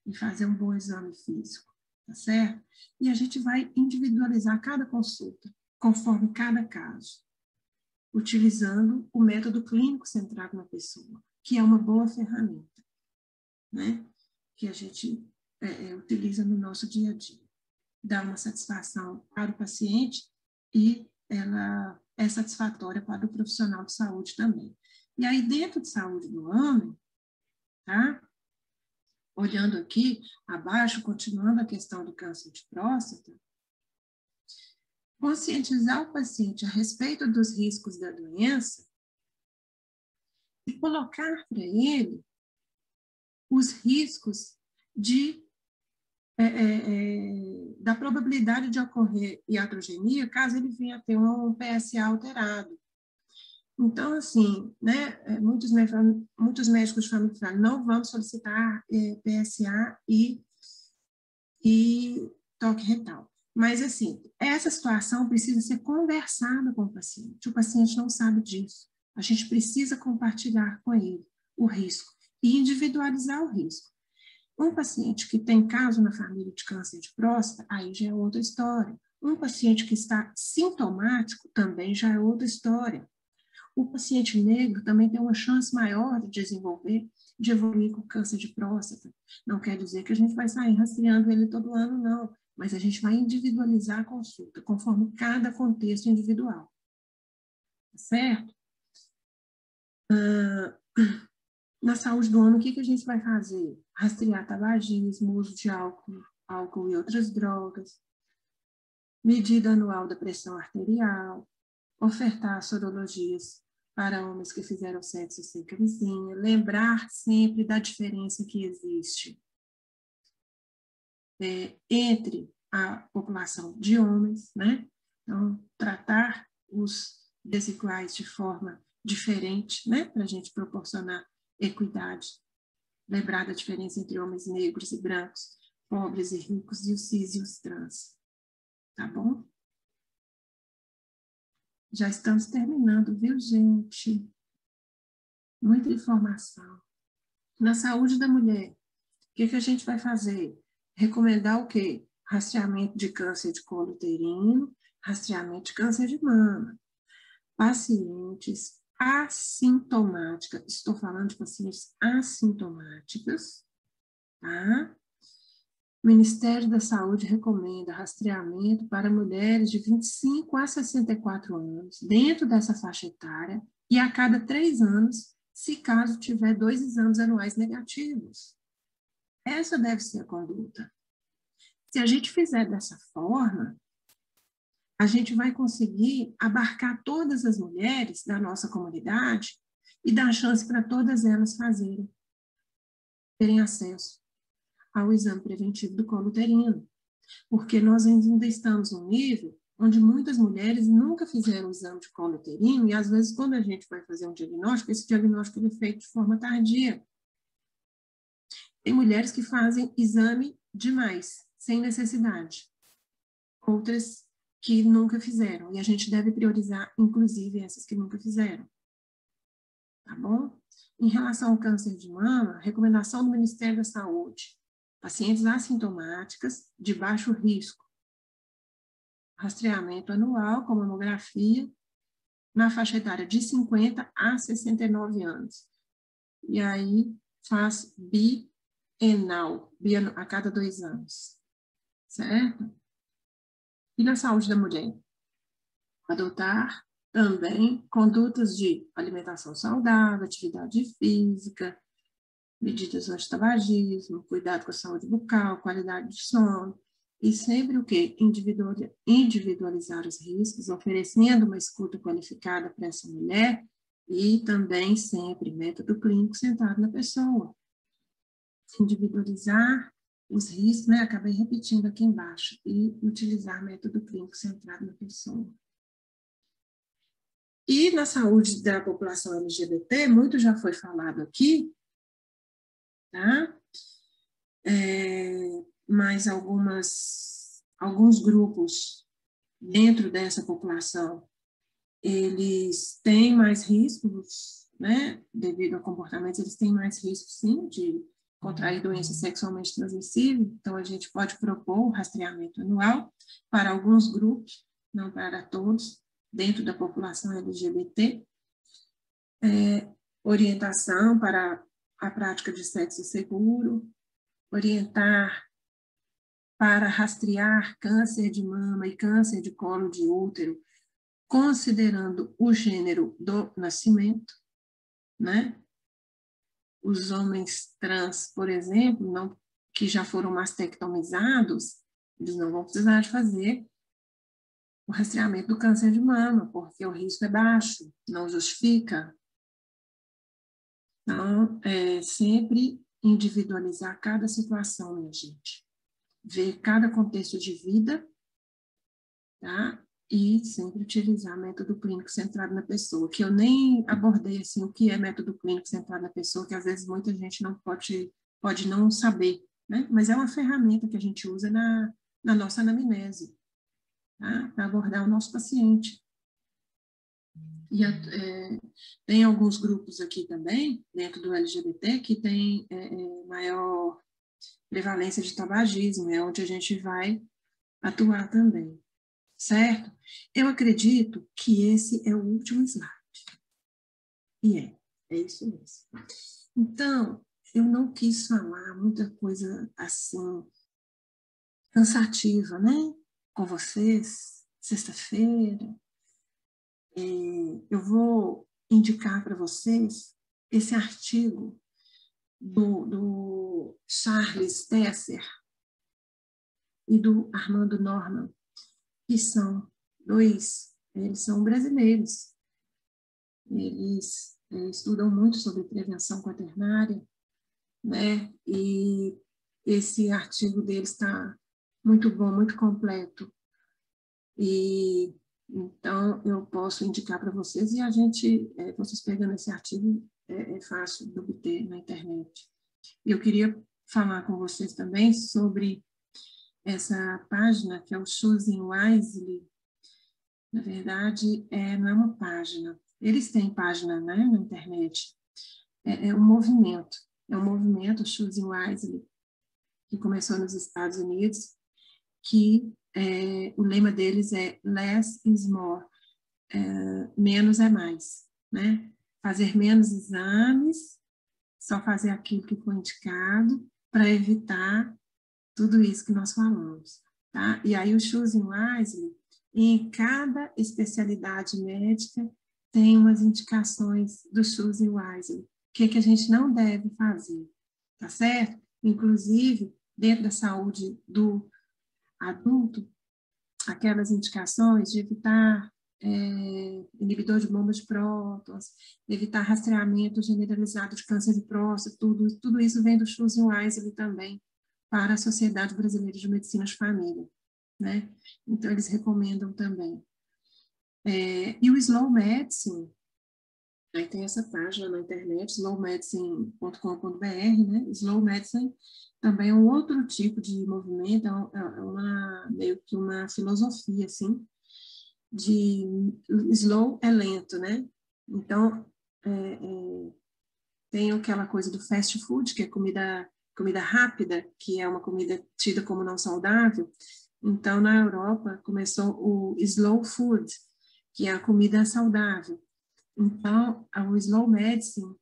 B: e fazer um bom exame físico, tá certo? E a gente vai individualizar cada consulta, conforme cada caso, utilizando o método clínico centrado na pessoa, que é uma boa ferramenta, né? Que a gente utiliza no nosso dia a dia. Dá uma satisfação para o paciente e ela é satisfatória para o profissional de saúde também. E aí, dentro de saúde do homem, tá? Olhando aqui abaixo, continuando a questão do câncer de próstata, conscientizar o paciente a respeito dos riscos da doença e colocar para ele os riscos da probabilidade de ocorrer iatrogenia caso ele venha a ter um PSA alterado. Então, assim, né, muitos médicos de família falam, não vamos solicitar PSA e toque retal. Mas, assim, essa situação precisa ser conversada com o paciente não sabe disso. A gente precisa compartilhar com ele o risco e individualizar o risco. Um paciente que tem caso na família de câncer de próstata, aí já é outra história. Um paciente que está sintomático também já é outra história. O paciente negro também tem uma chance maior de evoluir com câncer de próstata. Não quer dizer que a gente vai sair rastreando ele todo ano, não, mas a gente vai individualizar a consulta, conforme cada contexto individual. Tá certo? Na saúde do homem, o que a gente vai fazer? Rastrear tabagismo, uso de álcool e outras drogas, medida anual da pressão arterial, ofertar sorologias para homens que fizeram sexo sem camisinha, lembrar sempre da diferença que existe entre a população de homens, né? Então, tratar os desiguais de forma diferente, né? Para a gente proporcionar equidade. Lembrar da diferença entre homens negros e brancos, pobres e ricos, e os cis e os trans. Tá bom? Já estamos terminando, viu, gente? Muita informação. Na saúde da mulher, o que a gente vai fazer? Recomendar o quê? Rastreamento de câncer de colo uterino, rastreamento de câncer de mama. Pacientes assintomáticas, estou falando de pacientes assintomáticas, tá? O Ministério da Saúde recomenda rastreamento para mulheres de 25 a 64 anos, dentro dessa faixa etária, e a cada 3 anos, se caso tiver 2 exames anuais negativos. Essa deve ser a conduta. Se a gente fizer dessa forma, a gente vai conseguir abarcar todas as mulheres da nossa comunidade e dar chance para todas elas terem acesso ao exame preventivo do colo uterino, porque nós ainda estamos num nível onde muitas mulheres nunca fizeram o exame de colo uterino e, às vezes, quando a gente vai fazer um diagnóstico, esse diagnóstico é feito de forma tardia. Tem mulheres que fazem exame demais, sem necessidade. Outras que nunca fizeram, e a gente deve priorizar, inclusive, essas que nunca fizeram. Tá bom? Em relação ao câncer de mama, recomendação do Ministério da Saúde: pacientes assintomáticas de baixo risco, rastreamento anual com mamografia na faixa etária de 50 a 69 anos. E aí faz bienal, a cada 2 anos. Certo? E na saúde da mulher? Adotar também condutas de alimentação saudável, atividade física, medidas anti-tabagismo, cuidado com a saúde bucal, qualidade de sono, e sempre o quê? Individualizar os riscos, oferecendo uma escuta qualificada para essa mulher, e também sempre método clínico centrado na pessoa. Individualizar os riscos, né? Acabei repetindo aqui embaixo, e utilizar método clínico centrado na pessoa. E na saúde da população LGBT, muito já foi falado aqui, tá? Mas alguns grupos dentro dessa população, eles têm mais riscos, né? Devido a comportamentos, eles têm mais riscos, sim, de contrair doença sexualmente transmissível. Então, a gente pode propor o rastreamento anual para alguns grupos, não para todos, dentro da população LGBT. Orientação para a prática de sexo seguro, orientar para rastrear câncer de mama e câncer de colo de útero, considerando o gênero do nascimento, né? Os homens trans, por exemplo, que já foram mastectomizados, eles não vão precisar de fazer o rastreamento do câncer de mama, porque o risco é baixo, não justifica. Então, sempre individualizar cada situação, minha gente. Ver cada contexto de vida, tá? E sempre utilizar método clínico centrado na pessoa, que eu nem abordei, assim, o que é método clínico centrado na pessoa, que às vezes muita gente não pode não saber, né? Mas é uma ferramenta que a gente usa na nossa anamnese, tá? Para abordar o nosso paciente. E tem alguns grupos aqui também, dentro do LGBT, que tem maior prevalência de tabagismo, é onde a gente vai atuar também, certo? Eu acredito que esse é o último slide. E é isso mesmo. Então, eu não quis falar muita coisa assim, cansativa, né? Com vocês, sexta-feira. Eu vou indicar para vocês esse artigo do Charles Tesser e do Armando Norman, que eles são brasileiros. Eles estudam muito sobre prevenção quaternária, né? E esse artigo deles está muito bom, muito completo. E então eu posso indicar para vocês, e vocês pegando esse artigo, é fácil de obter na internet. Eu queria falar com vocês também sobre essa página, que é o Choosing Wisely, Na verdade, não é uma página. Eles têm página, né, na internet. É um movimento. É um movimento, Choosing Wisely, que começou nos Estados Unidos, que o lema deles é Less is More, menos é mais, né? Fazer menos exames, só fazer aquilo que foi indicado, para evitar tudo isso que nós falamos, tá? E aí o Choosing Wisely, em cada especialidade médica, tem umas indicações do Choosing Wisely, o que a gente não deve fazer, tá certo? Inclusive, dentro da saúde do adulto, aquelas indicações de evitar inibidor de bomba de prótons, evitar rastreamento generalizado de câncer de próstata, tudo isso vem do Choosing Wisely também, para a Sociedade Brasileira de Medicina de Família, né? Então, eles recomendam também. E o Slow Medicine, aí tem essa página na internet, slowmedicine.com.br, né? Slow Medicine também é um outro tipo de movimento, meio que uma filosofia, assim, de slow é lento, né? Então, tem aquela coisa do fast food, que é comida rápida, que é uma comida tida como não saudável. Então, na Europa, começou o slow food, que é a comida saudável. Então, o slow medicine,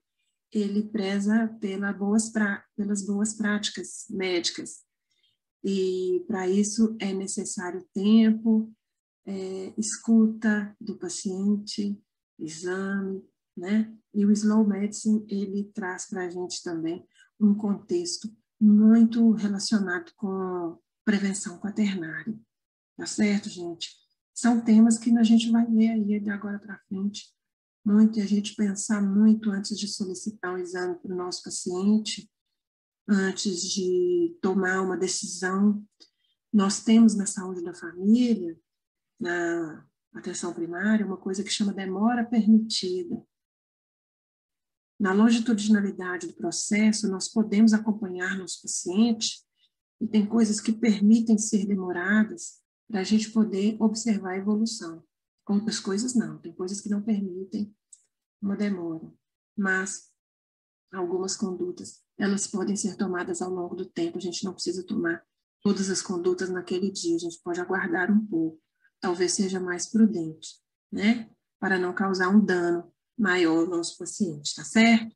B: ele preza pelas boas práticas médicas. E, para isso, é necessário tempo, escuta do paciente, exame, né? E o Slow Medicine, ele traz para a gente também um contexto muito relacionado com prevenção quaternária, tá certo, gente? São temas que a gente vai ver aí de agora para frente, muito, e a gente pensar muito antes de solicitar um exame para o nosso paciente, antes de tomar uma decisão. Nós temos na saúde da família, na atenção primária, uma coisa que chama demora permitida. Na longitudinalidade do processo, nós podemos acompanhar nosso paciente e tem coisas que permitem ser demoradas para a gente poder observar a evolução. Outras coisas não, tem coisas que não permitem uma demora, mas algumas condutas, elas podem ser tomadas ao longo do tempo, a gente não precisa tomar todas as condutas naquele dia, a gente pode aguardar um pouco, talvez seja mais prudente, né? Para não causar um dano maior ao nosso paciente, tá certo?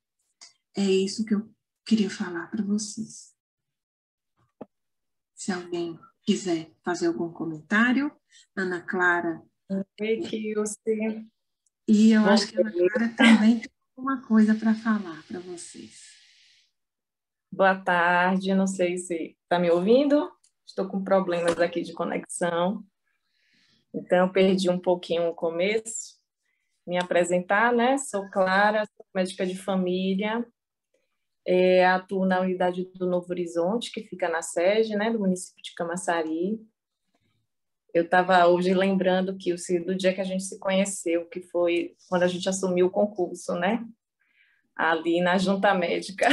B: É isso que eu queria falar para vocês. Se alguém quiser fazer algum comentário, Ana Clara. E eu acho que a Ana Clara também tem alguma coisa para falar para vocês.
C: Boa tarde, não sei se está me ouvindo, estou com problemas aqui de conexão, então eu perdi um pouquinho o começo. Me apresentar, né? Sou Clara, sou médica de família, atuo na unidade do Novo Horizonte, que fica na sede, né, do município de Camaçari. Eu estava hoje lembrando que do dia que a gente se conheceu, que foi quando a gente assumiu o concurso, né? Ali na junta médica.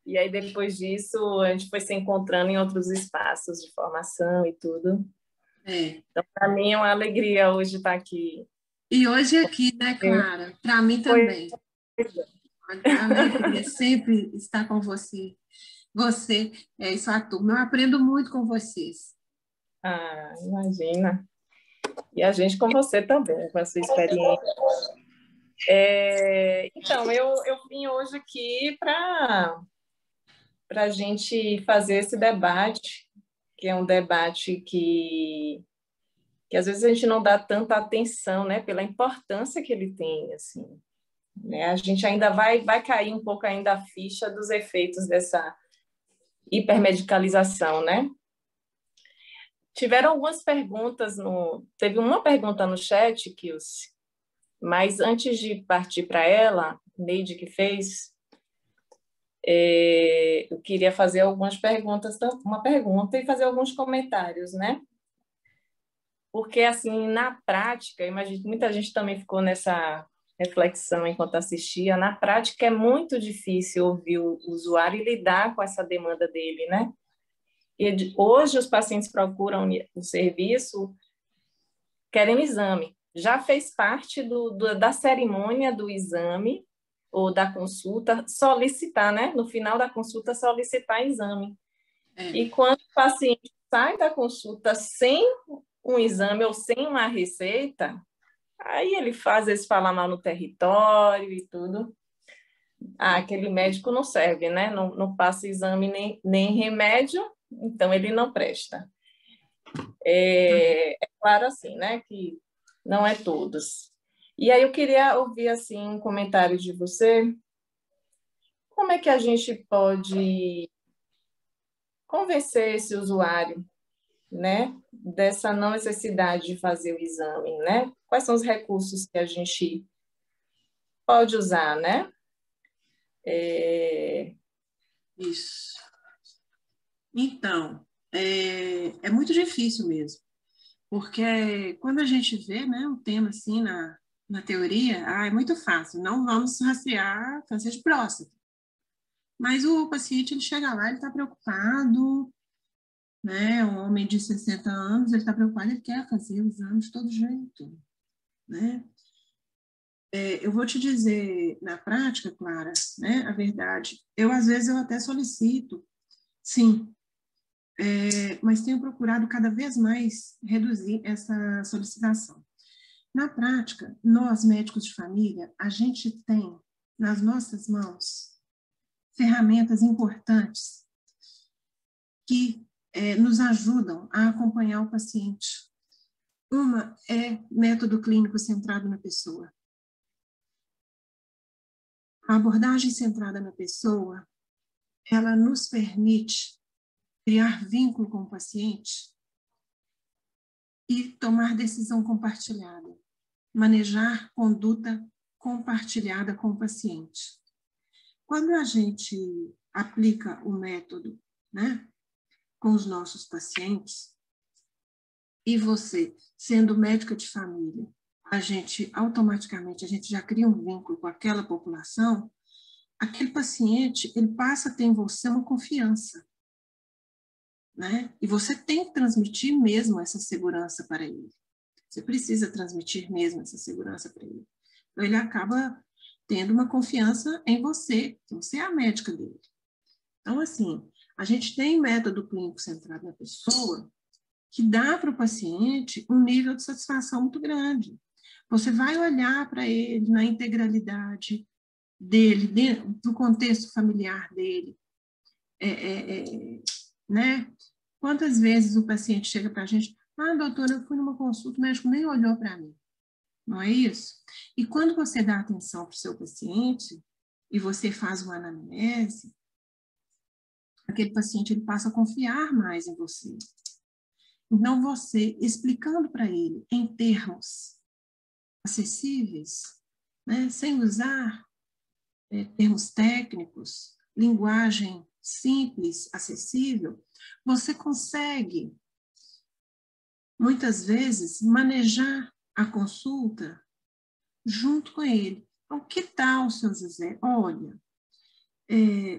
C: E aí, depois disso, a gente foi se encontrando em outros espaços de formação e tudo. Então, para mim, é uma alegria hoje estar aqui.
B: E hoje aqui, né, Clara? Para mim também. Uma alegria sempre estar com você. Você é isso, a turma. Eu aprendo muito com vocês.
C: Ah, imagina. E a gente com você também, com a sua experiência. Então, eu vim hoje aqui para a gente fazer esse debate, que é um debate que às vezes a gente não dá tanta atenção, né, pela importância que ele tem, assim, né? A gente ainda vai cair um pouco ainda a ficha dos efeitos dessa hipermedicalização, né? Tiveram algumas perguntas, teve uma pergunta no chat, Kilce, mas antes de partir para ela, Neide que fez, eu queria fazer algumas perguntas, uma pergunta e fazer alguns comentários, né? Porque, assim, na prática, imagino que muita gente também ficou nessa reflexão enquanto assistia, na prática é muito difícil ouvir o usuário e lidar com essa demanda dele, né? E hoje os pacientes procuram o serviço querem o exame. Já fez parte da cerimônia do exame ou da consulta, solicitar, né? No final da consulta, solicitar exame. E quando o paciente sai da consulta sem um exame ou sem uma receita, aí ele faz, às vezes, falar mal no território e tudo. Aquele médico não serve, né? Não passa exame nem remédio, então ele não presta. É claro assim, né? Que não é todos. E aí eu queria ouvir, assim, um comentário de você. Como é que a gente pode convencer esse usuário, né, dessa não necessidade de fazer o exame, né? Quais são os recursos que a gente pode usar, né?
B: Isso. Então, é muito difícil mesmo, porque quando a gente vê, né, um tema assim na teoria, é muito fácil, não vamos rastrear câncer de próstata. Mas o paciente, ele chega lá, ele está preocupado, né, um homem de 60 anos, ele está preocupado, ele quer fazer o exame de todo jeito, né? Eu vou te dizer, na prática, Clara, né, a verdade, às vezes eu até solicito, sim, mas tenho procurado cada vez mais reduzir essa solicitação. Na prática, nós, médicos de família, a gente tem nas nossas mãos ferramentas importantes que nos ajudam a acompanhar o paciente. Uma é método clínico centrado na pessoa. A abordagem centrada na pessoa, ela nos permite criar vínculo com o paciente e tomar decisão compartilhada, manejar conduta compartilhada com o paciente. Quando a gente aplica o método, né, com os nossos pacientes, e você, sendo médica de família, automaticamente, a gente já cria um vínculo com aquela população, aquele paciente, ele passa a ter em você uma confiança, né? E você tem que transmitir mesmo essa segurança para ele. Você precisa transmitir mesmo essa segurança para ele. Então, ele acaba tendo uma confiança em você, que você é a médica dele. Então, assim, a gente tem método clínico centrado na pessoa que dá para o paciente um nível de satisfação muito grande. Você vai olhar para ele na integralidade dele, do contexto familiar dele, né? Quantas vezes o paciente chega para a gente, doutora, eu fui numa consulta, o médico nem olhou para mim. Não é isso? E quando você dá atenção para o seu paciente e você faz uma anamnese, aquele paciente ele passa a confiar mais em você. Então, você explicando para ele em termos acessíveis, né, sem usar termos técnicos, linguagem simples, acessível, você consegue, muitas vezes, manejar a consulta junto com ele. Então, que tal, seu José? Olha,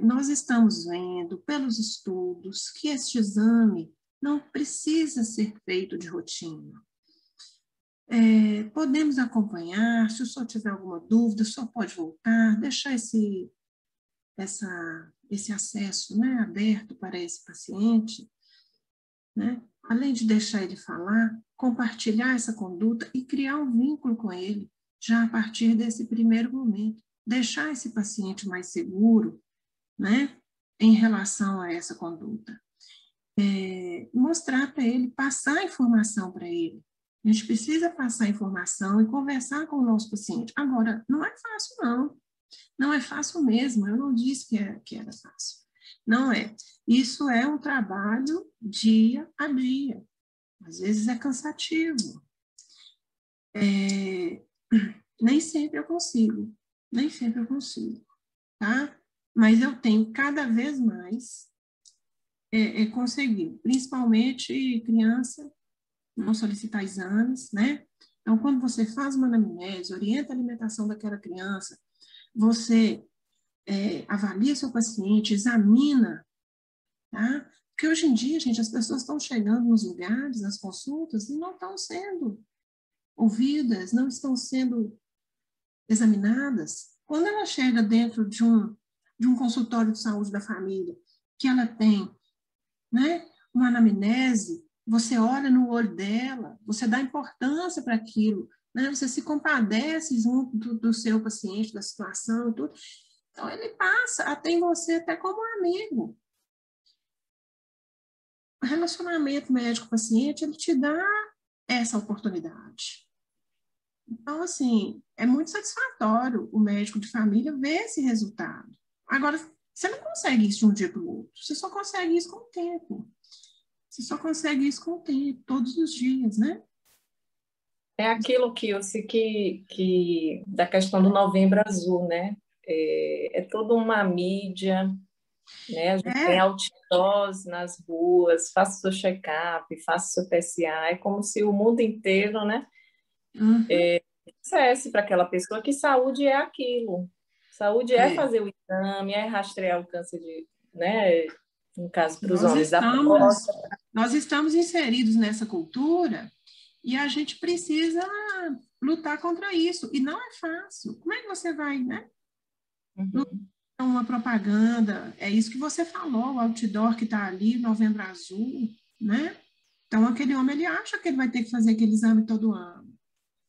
B: nós estamos vendo pelos estudos que este exame não precisa ser feito de rotina. Podemos acompanhar, se o senhor tiver alguma dúvida, o senhor pode voltar, deixar esse acesso, né, aberto para esse paciente, né? Além de deixar ele falar, compartilhar essa conduta e criar um vínculo com ele, já a partir desse primeiro momento. Deixar esse paciente mais seguro, né, em relação a essa conduta. Mostrar para ele, passar informação para ele. A gente precisa passar informação e conversar com o nosso paciente. Agora, não é fácil, não. Não é fácil mesmo. Eu não disse que era fácil. Não é. Isso é um trabalho dia a dia. Às vezes é cansativo. Nem sempre eu consigo. Nem sempre eu consigo. Tá? Mas eu tenho cada vez mais conseguido. Principalmente criança, não solicitar exames, né? Então, quando você faz uma anamnese, orienta a alimentação daquela criança, você avalia seu paciente, examina, tá? Porque hoje em dia, gente, as pessoas estão chegando nos lugares, nas consultas, e não estão sendo ouvidas, não estão sendo examinadas. Quando ela chega dentro de um consultório de saúde da família, que ela tem, né, uma anamnese, você olha no olho dela, você dá importância para aquilo, né, você se compadece junto do seu paciente, da situação e tudo. Então, ele passa a ter você até como um amigo. O relacionamento médico-paciente, ele te dá essa oportunidade. Então, assim, é muito satisfatório o médico de família ver esse resultado. Agora, você não consegue isso de um dia para o outro, você só consegue isso com o tempo. Você só consegue isso com o tempo, todos os dias, né?
C: É aquilo que eu sei que da questão do Novembro Azul, né? É toda uma mídia, né? A gente tem
B: É,
C: outdoors nas ruas, faça seu check-up, faça seu PSA, é como se o mundo inteiro, né?
B: uhum,
C: Dissesse para aquela pessoa que saúde é aquilo. Saúde é
B: é.
C: fazer o exame, é rastrear o câncer de, né? No caso, para os
B: Nós
C: homens, da
B: estamos,
C: próstata.
B: nós estamos inseridos nessa cultura e a gente precisa lutar contra isso. E não é fácil. Como é que você vai, né?
C: Uhum.
B: Uma propaganda, é isso que você falou, o outdoor que está ali, Novembro Azul, né? Então, aquele homem, ele acha que ele vai ter que fazer aquele exame todo ano.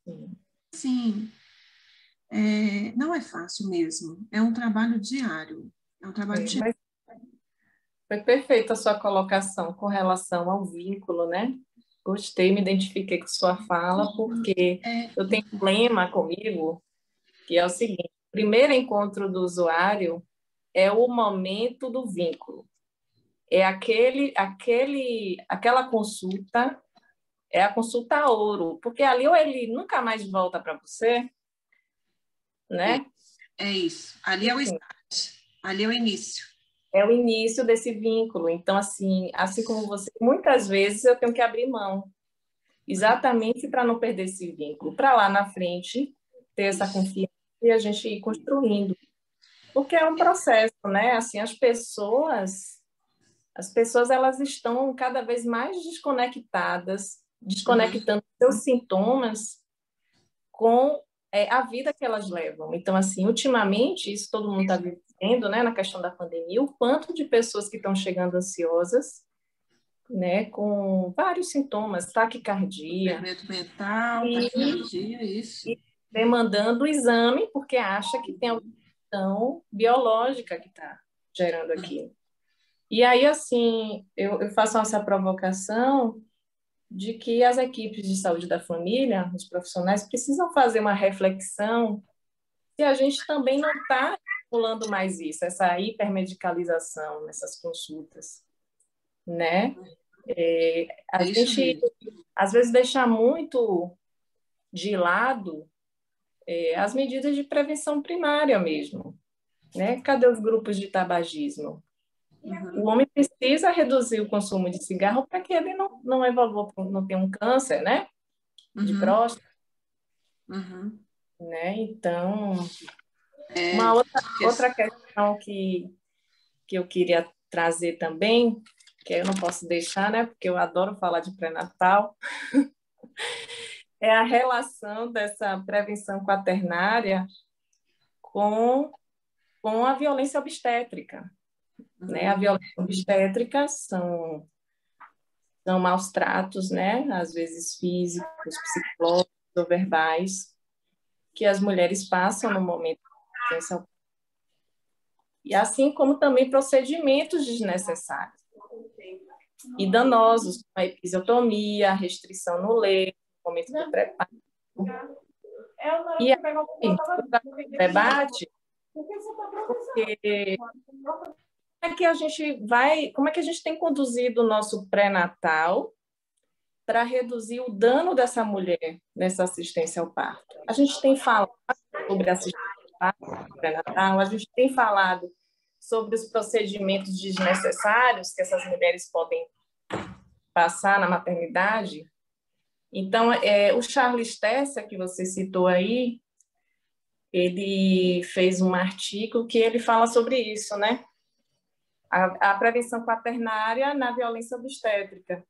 C: Sim.
B: Sim, não é fácil mesmo. É um trabalho diário. É um trabalho diário.
C: Mas foi perfeita a sua colocação com relação ao vínculo, né? Gostei, me identifiquei com sua fala, porque
B: É,
C: eu tenho um lema comigo, que é o seguinte: o primeiro encontro do usuário é o momento do vínculo. É aquela consulta, é a consulta a ouro, porque ali ou ele nunca mais volta para você, né?
B: é isso. Ali é o
C: Enfim,
B: start. Ali é o início.
C: é o início desse vínculo. Então, assim como você, muitas vezes eu tenho que abrir mão, exatamente para não perder esse vínculo, para lá na frente ter essa confiança e a gente ir construindo. Porque é um processo, né? Assim, as pessoas elas estão cada vez mais desconectadas,
B: Uhum.
C: desconectando seus sintomas com a vida que elas levam. Então, assim, ultimamente, isso todo mundo está vivendo, né, na questão da pandemia, o quanto de pessoas que estão chegando ansiosas, né, com vários sintomas, taquicardia,
B: Fermento mental,
C: e,
B: taquicardia, isso.
C: e demandando o exame porque acha que tem alguma questão biológica que está gerando aquilo. E aí, assim, eu faço essa provocação de que as equipes de saúde da família, os profissionais, precisam fazer uma reflexão se a gente também não está estimulando mais isso, essa hipermedicalização nessas consultas, né? A
B: É isso
C: gente,
B: mesmo.
C: às vezes, deixa muito de lado as medidas de prevenção primária mesmo, né? Cadê os grupos de tabagismo? O
B: Uhum.
C: homem precisa reduzir o consumo de cigarro para que ele não evolua, não tenha um câncer, né? De
B: Uhum.
C: próstata,
B: Uhum.
C: né? Então, uma
B: É,
C: outra questão que eu queria trazer também, que eu não posso deixar, né? Porque eu adoro falar de pré-natal, é a relação dessa prevenção quaternária com, com a violência obstétrica, né? A
B: uhum.
C: violência obstétrica são maus tratos, né? Às vezes físicos, psicológicos ou verbais, que as mulheres passam no momento de assistência. E assim como também procedimentos desnecessários e danosos, como a episiotomia, a restrição no leito, no momento do preparo. E aí, o debate, porque como é que a gente tem conduzido o nosso pré-natal para reduzir o dano dessa mulher nessa assistência ao parto? A gente tem falado sobre assistência ao parto pré-natal, a gente tem falado sobre os procedimentos desnecessários que essas mulheres podem passar na maternidade. Então, o Charles Tesser, que você citou aí, ele fez um artigo que ele fala sobre isso, né? A prevenção quaternária na violência obstétrica.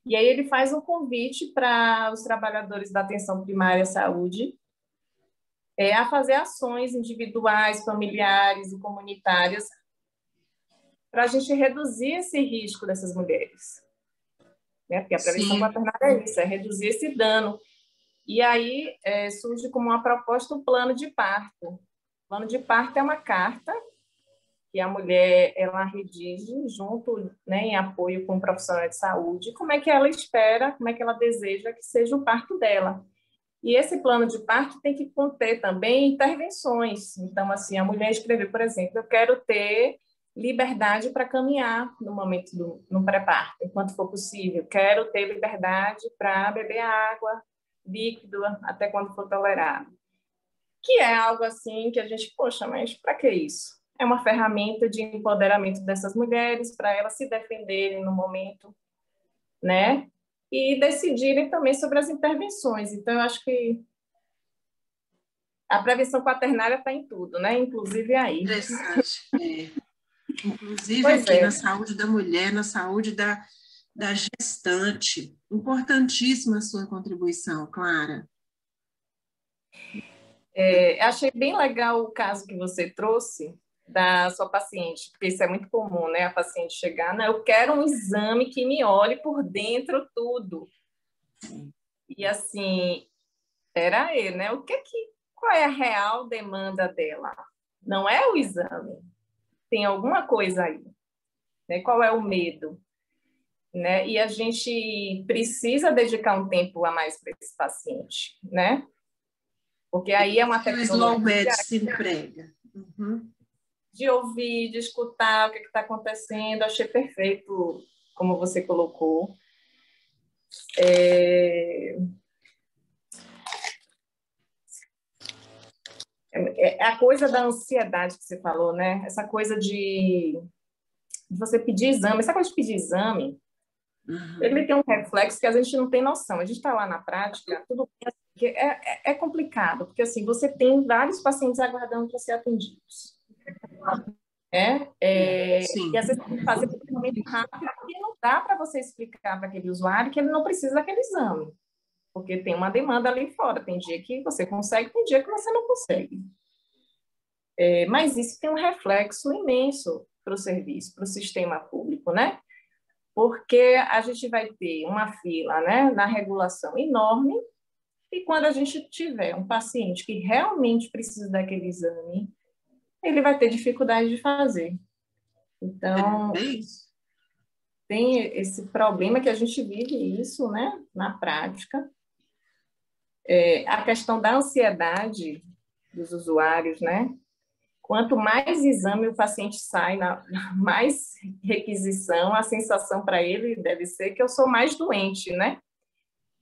C: E aí ele faz um convite para os trabalhadores da atenção primária à saúde a fazer ações individuais, familiares e comunitárias para a gente reduzir esse risco dessas mulheres. Né? Porque a prevenção quaternária é isso, é reduzir esse dano. E aí surge como uma proposta o plano de parto. O plano de parto é uma carta que a mulher ela redige junto, né, em apoio com o profissional de saúde, como é que ela espera, como é que ela deseja que seja o parto dela. E esse plano de parto tem que conter também intervenções. Então, assim, a mulher escreveu, por exemplo, eu quero ter liberdade para caminhar no momento no pré-parto, enquanto for possível. Quero ter liberdade para beber água, líquido, até quando for tolerado. Que é algo assim que a gente, poxa, mas para que isso? É uma ferramenta de empoderamento dessas mulheres para elas se defenderem no momento, né? E decidirem também sobre as intervenções. Então, eu acho que a prevenção quaternária está em tudo, né? Inclusive aí.
B: Interessante. Inclusive
C: Pois
B: aqui
C: é.
B: na saúde da mulher, na saúde da gestante. Importantíssima a sua contribuição, Clara.
C: Achei bem legal o caso que você trouxe da sua paciente, porque isso é muito comum, né? A paciente chegar, não, eu quero um exame que me olhe por dentro tudo. E assim, peraí, né? Qual é a real demanda dela? Não é o exame. Tem alguma coisa aí, né? Qual é o medo? Né? E a gente precisa dedicar um tempo a mais para esse paciente, né? Porque aí é uma tecnologia...
B: O slow medicine prega. Uhum.
C: De ouvir, de escutar o que está acontecendo, achei perfeito como você colocou. A coisa da ansiedade que você falou, né? Essa coisa de você pedir exame, essa coisa de pedir exame, ele tem um reflexo que a gente não tem noção. A gente está lá na prática, tudo bem, é complicado, porque assim, você tem vários pacientes aguardando para ser atendidos. E às vezes tem que fazer um tratamento rápido, porque não dá para você explicar para aquele usuário que ele não precisa daquele exame, porque tem uma demanda ali fora. Tem dia que você consegue, tem dia que você não consegue. Mas isso tem um reflexo imenso para o serviço, para o sistema público, né? Porque a gente vai ter uma fila, né, na regulação enorme, e quando a gente tiver um paciente que realmente precisa daquele exame, ele vai ter dificuldade de fazer. Então, tem esse problema que a gente vive isso, né, na prática. A questão da ansiedade dos usuários, né? Quanto mais exame o paciente sai, mais requisição, a sensação para ele deve ser que eu sou mais doente, né?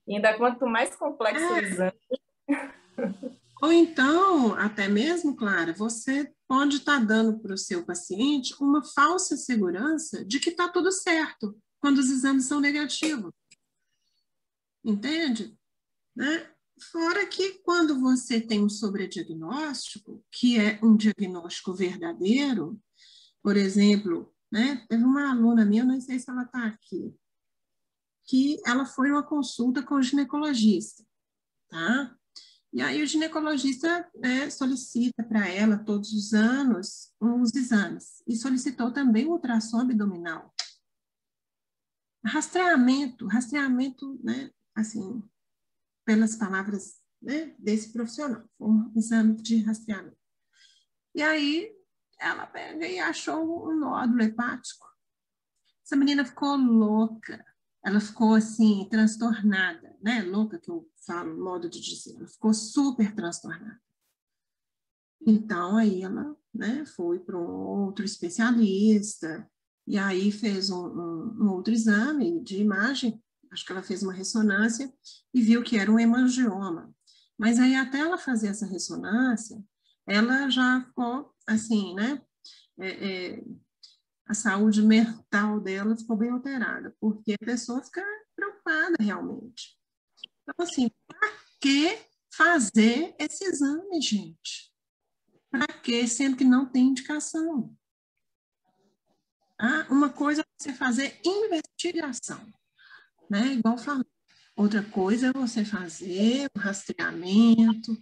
C: E ainda quanto mais complexo o exame...
B: Ou então, até mesmo, Clara, você pode estar dando para o seu paciente uma falsa segurança de que está tudo certo, quando os exames são negativos. Entende? Né? Fora que quando você tem um sobrediagnóstico, que é um diagnóstico verdadeiro, por exemplo, né, teve uma aluna minha, não sei se ela está aqui, que ela foi numa consulta com o ginecologista, tá? E aí o ginecologista, né, solicita para ela todos os anos uns exames e solicitou também o ultrassom abdominal. Rastreamento, né, assim, pelas palavras, né, desse profissional, um exame de rastreamento. E aí ela pega e achou um nódulo hepático. Essa menina ficou louca. Ela ficou assim, transtornada, né? Louca, que eu falo, modo de dizer. Ela ficou super transtornada. Então, aí ela, né, foi para um outro especialista, e aí fez um outro exame de imagem, acho que ela fez uma ressonância, e viu que era um hemangioma. Mas aí, até ela fazer essa ressonância, ela já ficou, assim, né, a saúde mental dela ficou bem alterada, porque a pessoa fica preocupada realmente. Então, assim, para que fazer esse exame, gente? Para quê? Sendo que não tem indicação. Uma coisa é você fazer investigação, né? Igual eu falei. Outra coisa é você fazer o rastreamento,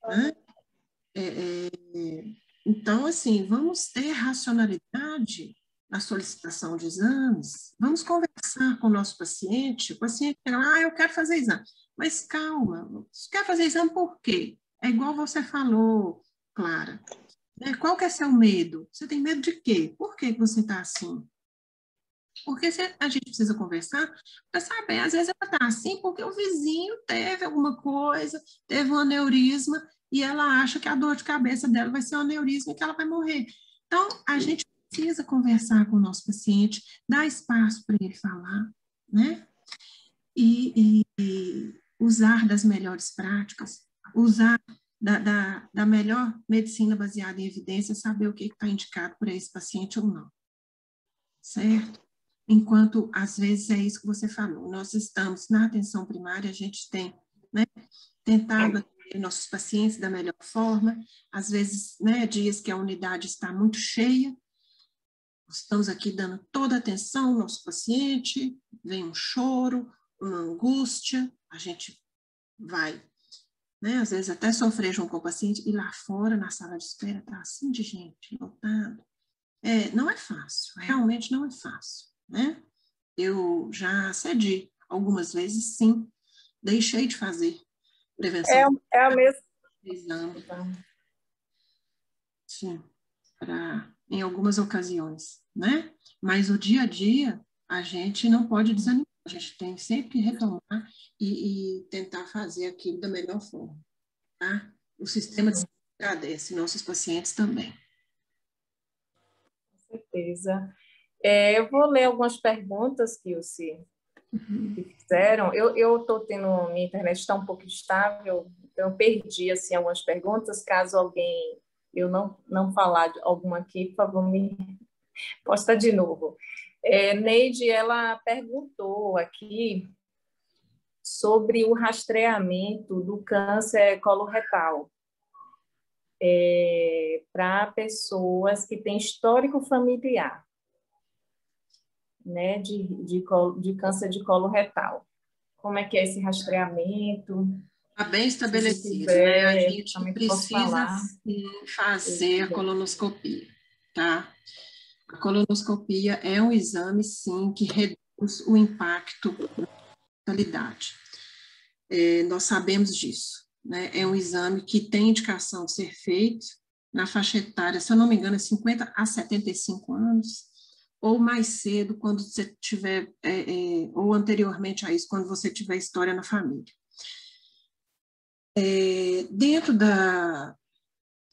B: né? Então, assim, vamos ter racionalidade na solicitação de exames, vamos conversar com o nosso paciente. O paciente fala, eu quero fazer exame. Mas calma, você quer fazer exame por quê? É igual você falou, Clara. Né? Qual que é seu medo? Você tem medo de quê? Por que você está assim? Porque a gente precisa conversar para saber. Às vezes ela está assim porque o vizinho teve alguma coisa, teve um aneurisma, e ela acha que a dor de cabeça dela vai ser um aneurisma e que ela vai morrer. Então, a gente precisa conversar com o nosso paciente, dar espaço para ele falar, né? E usar das melhores práticas, usar da melhor medicina baseada em evidência, saber o que está indicado para esse paciente ou não, certo? Enquanto, às vezes, é isso que você falou, nós estamos na atenção primária, a gente tem, né, tentado atender nossos pacientes da melhor forma, às vezes, né, dias que a unidade está muito cheia, estamos aqui dando toda a atenção ao nosso paciente, vem um choro, uma angústia, a gente vai, né, às vezes até sofrer junto com o paciente, e lá fora, na sala de espera, está assim de gente, lotado. Não é fácil, realmente não é fácil, né? Eu já cedi algumas vezes, sim, deixei de fazer prevenção.
C: É a mesma.
B: Exame, sim, em algumas ocasiões, né? Mas o dia a dia, a gente não pode desanimar, a gente tem sempre que retomar e tentar fazer aquilo da melhor forma, tá? O sistema de saúde agradece, nossos pacientes também.
C: Com certeza. Eu vou ler algumas perguntas que que fizeram. Eu estou tendo, minha internet está um pouco instável, então eu perdi assim, algumas perguntas. Caso alguém, eu não falar de alguma aqui, por favor, me posta de novo. Neide, ela perguntou aqui sobre o rastreamento do câncer coloretal para pessoas que têm histórico familiar, né, de câncer de colo retal. Como é que é esse rastreamento?
B: Está bem estabelecido,
C: quiser,
B: né? A gente precisa sim, fazer a colonoscopia, tá? A colonoscopia é um exame, sim, que reduz o impacto na mortalidade. Nós sabemos disso, né? É um exame que tem indicação de ser feito na faixa etária, se eu não me engano, é 50 a 75 anos, ou mais cedo, quando você tiver, ou anteriormente a isso, quando você tiver história na família. Dentro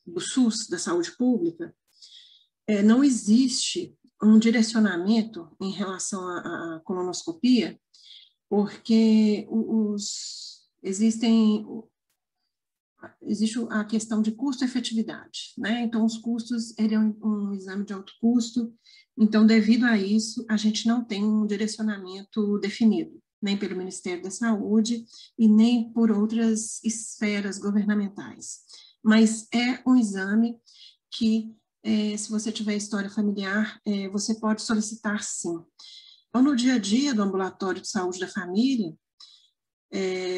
B: do SUS, da saúde pública, não existe um direcionamento em relação à colonoscopia, porque existe a questão de custo-efetividade, né? Então, os custos, ele é um exame de alto custo, então, devido a isso, a gente não tem um direcionamento definido, nem pelo Ministério da Saúde e nem por outras esferas governamentais. Mas é um exame que, se você tiver história familiar, você pode solicitar sim. Então, no dia a dia do ambulatório de saúde da família,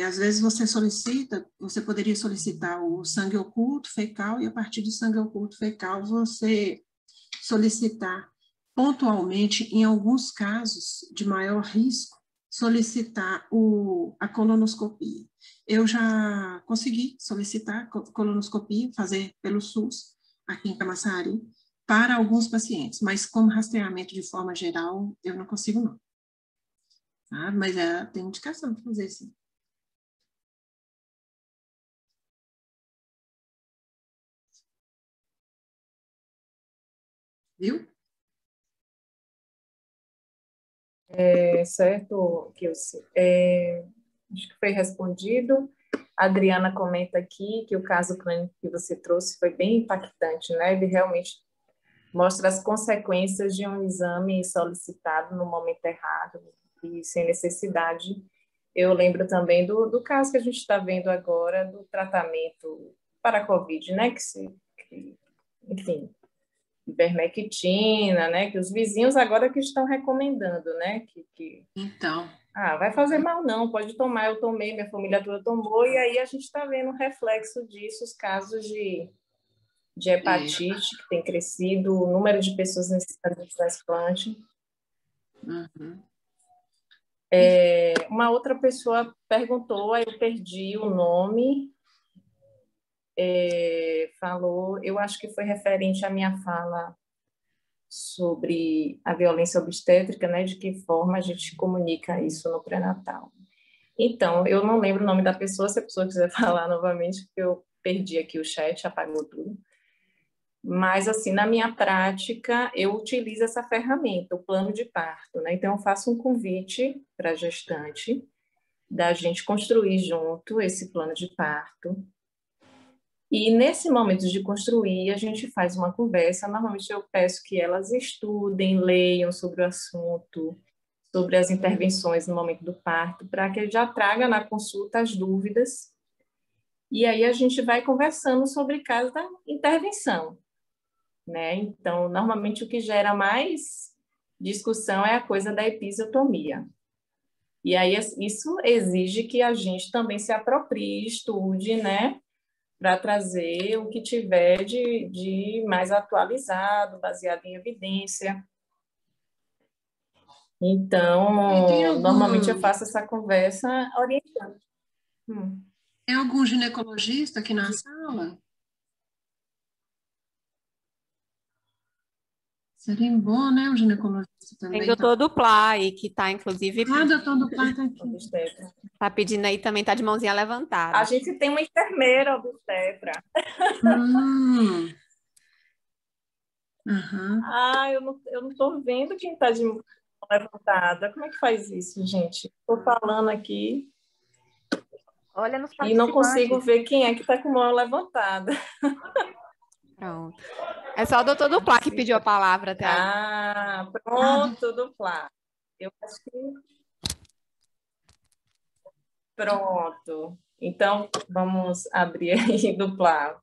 B: às vezes você poderia solicitar o sangue oculto fecal e a partir do sangue oculto fecal você solicitar pontualmente, em alguns casos de maior risco, solicitar a colonoscopia. Eu já consegui solicitar colonoscopia, fazer pelo SUS, aqui em Camaçari, para alguns pacientes, mas como rastreamento de forma geral, eu não consigo não. Tá? Mas tem indicação de fazer sim. Viu?
C: Certo, Kilce. Acho que foi respondido. A Adriana comenta aqui que o caso clínico que você trouxe foi bem impactante, né? Ele realmente mostra as consequências de um exame solicitado no momento errado e sem necessidade. Eu lembro também do caso que a gente está vendo agora, do tratamento para a Covid, né? Enfim, ivermectina, né? Que os vizinhos agora que estão recomendando, né?
B: Então,
C: Ah, vai fazer mal não, pode tomar, eu tomei, minha família toda tomou, e aí a gente está vendo o reflexo disso, os casos de hepatite, que tem crescido, o número de pessoas necessitadas de transplante.
B: Uhum.
C: Uma outra pessoa perguntou, aí eu perdi o nome, falou, eu acho que foi referente à minha fala sobre a violência obstétrica, né, de que forma a gente comunica isso no pré-natal. Então, eu não lembro o nome da pessoa, se a pessoa quiser falar novamente, porque eu perdi aqui o chat, apagou tudo. Mas, assim, na minha prática, eu utilizo essa ferramenta, o plano de parto, né? Então, eu faço um convite para a gestante, da gente construir junto esse plano de parto. E, nesse momento de construir, a gente faz uma conversa. Normalmente, eu peço que elas estudem, leiam sobre o assunto, sobre as intervenções no momento do parto, para que ele já traga na consulta as dúvidas. E aí, a gente vai conversando sobre cada intervenção, né? Então, normalmente o que gera mais discussão é a coisa da episiotomia. E aí isso exige que a gente também se aproprie, estude, né? Para trazer o que tiver de mais atualizado, baseado em evidência. Então, normalmente eu faço essa conversa orientando.
B: Tem algum ginecologista aqui na sala? Seria bom, né? O ginecologista também.
A: Tem doutor Duplá aí, que está, inclusive...
B: Ah, doutor Duplá está aqui.
A: Está pedindo aí também, está de mãozinha levantada.
C: A gente tem uma enfermeira obstetra. Ah, eu não estou vendo quem está de mão levantada. Como é que faz isso, gente? Estou falando aqui...
A: Olha nos
C: e não consigo ver quem é que está com a mão levantada.
A: Pronto. É só o doutor Duplá que pediu a palavra até agora.
C: Ah, pronto, Duplá. Eu acho que... Pronto. Então, vamos abrir aí, Duplá.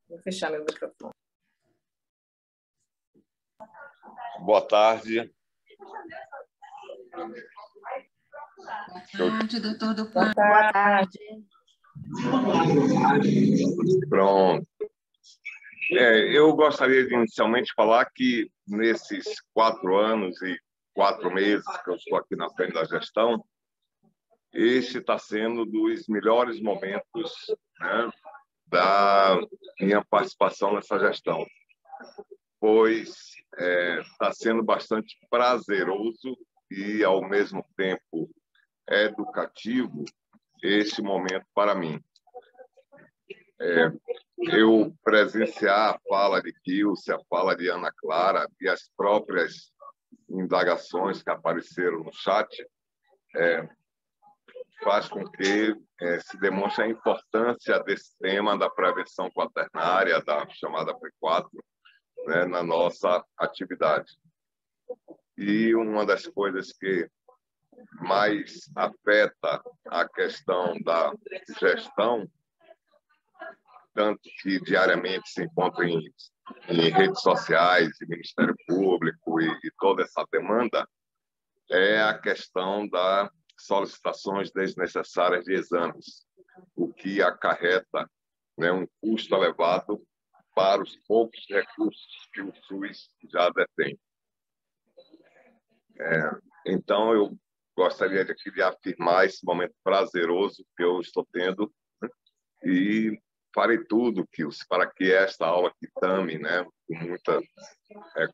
C: Vou fechar meu microfone.
D: Boa tarde.
B: Boa tarde, doutor Duplá.
A: Boa tarde.
D: Pronto. Eu gostaria de inicialmente falar que nesses 4 anos e 4 meses que eu estou aqui na frente da gestão, este está sendo dos melhores momentos, né, da minha participação nessa gestão, pois está sendo bastante prazeroso e, ao mesmo tempo, educativo este momento para mim. Eu presenciar a fala de Kilce, a fala de Ana Clara e as próprias indagações que apareceram no chat faz com que se demonstre a importância desse tema da prevenção quaternária, da chamada P4, né, na nossa atividade. E uma das coisas que mais afeta a questão da gestão, tanto que diariamente se encontra em redes sociais, e Ministério Público e toda essa demanda, é a questão das solicitações desnecessárias de exames, o que acarreta, né, um custo elevado para os poucos recursos que o SUS já detém. Então, eu gostaria de afirmar esse momento prazeroso que eu estou tendo, né, e farei tudo, Kilce, para que esta aula que Tami, né, com muita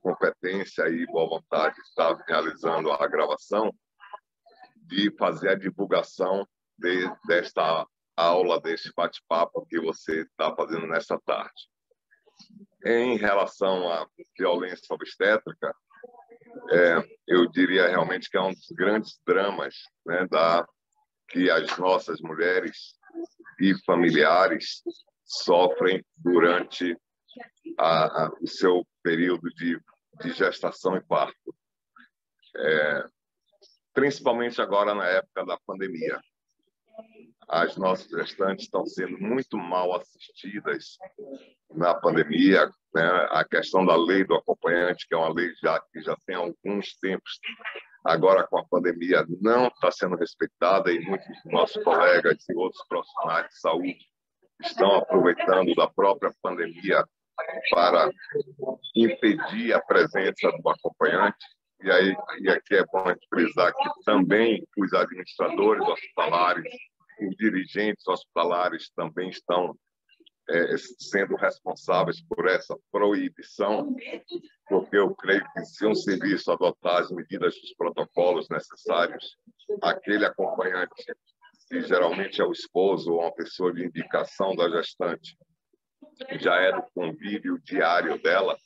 D: competência e boa vontade, está realizando a gravação, de fazer a divulgação desta aula, deste bate-papo que você está fazendo nesta tarde. Em relação à violência obstétrica, eu diria realmente que é um dos grandes dramas, né, que as nossas mulheres e familiares sofrem durante o seu período de gestação e parto. Principalmente agora na época da pandemia. as nossas gestantes estão sendo muito mal assistidas na pandemia, né? A questão da lei do acompanhante, que é uma lei que já tem alguns tempos, agora com a pandemia não está sendo respeitada, e muitos dos nossos colegas e outros profissionais de saúde estão aproveitando da própria pandemia para impedir a presença do acompanhante. E aqui é bom frisar que também os administradores hospitalares, os dirigentes hospitalares também estão sendo responsáveis por essa proibição, porque eu creio que se um serviço adotar as medidas dos protocolos necessários, aquele acompanhante, que geralmente é o esposo ou uma pessoa de indicação da gestante, já é do convívio diário dela,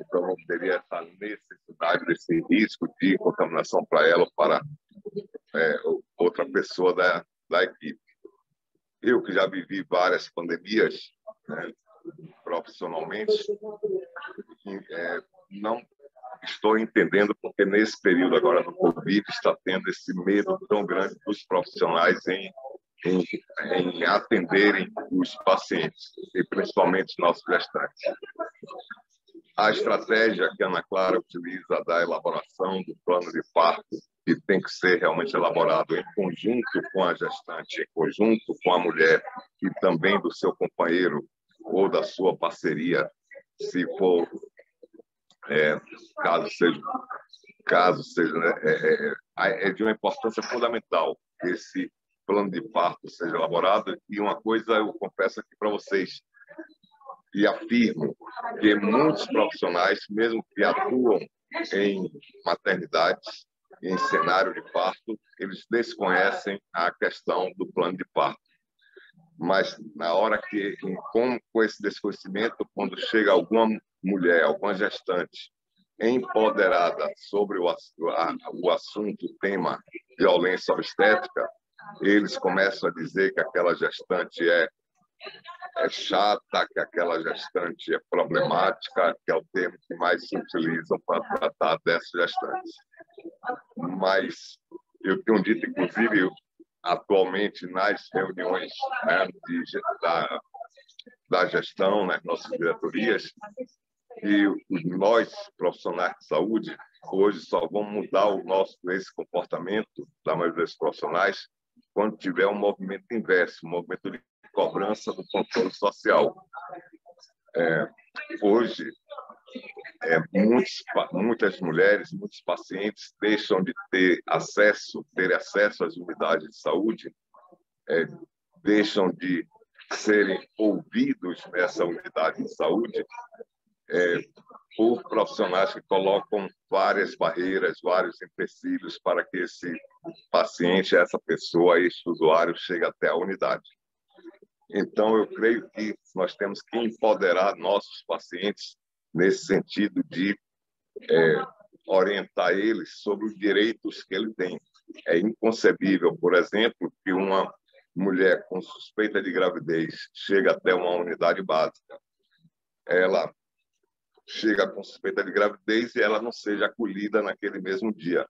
D: então não teria essa necessidade desse risco de contaminação para ela ou para outra pessoa da equipe. Eu que já vivi várias pandemias, né, profissionalmente, não estou entendendo porque nesse período agora do Covid está tendo esse medo tão grande dos profissionais em atenderem os pacientes, e principalmente nossos gestantes. A estratégia que a Ana Clara utiliza da elaboração do plano de parto, que tem que ser realmente elaborado em conjunto com a gestante, em conjunto com a mulher e também do seu companheiro ou da sua parceria, se for, caso seja, é de uma importância fundamental que esse plano de parto seja elaborado. E uma coisa eu confesso aqui para vocês, e afirmo que muitos profissionais, mesmo que atuam em maternidades, em cenário de parto, eles desconhecem a questão do plano de parto. Mas na hora que, com esse desconhecimento, quando chega alguma mulher, alguma gestante empoderada sobre o assunto, o tema violência obstétrica, eles começam a dizer que aquela gestante é chata, que aquela gestante é problemática, que é o termo que mais se utilizam para tratar dessas gestantes. Mas eu tenho dito, inclusive, atualmente nas reuniões, né, da gestão, nas nossas diretorias, que nós, profissionais de saúde, hoje só vamos mudar esse comportamento da maioria dos profissionais quando tiver um movimento inverso, um movimento de cobrança do controle social. Hoje, muitas mulheres, muitos pacientes deixam de ter acesso às unidades de saúde, deixam de serem ouvidos nessa unidade de saúde por profissionais que colocam várias barreiras, vários empecilhos para que esse paciente, essa pessoa, esse usuário chegue até a unidade. Então, eu creio que nós temos que empoderar nossos pacientes nesse sentido de orientar eles sobre os direitos que ele tem. É inconcebível, por exemplo, que uma mulher com suspeita de gravidez chega até uma unidade básica. Ela chega com suspeita de gravidez e ela não seja acolhida naquele mesmo dia.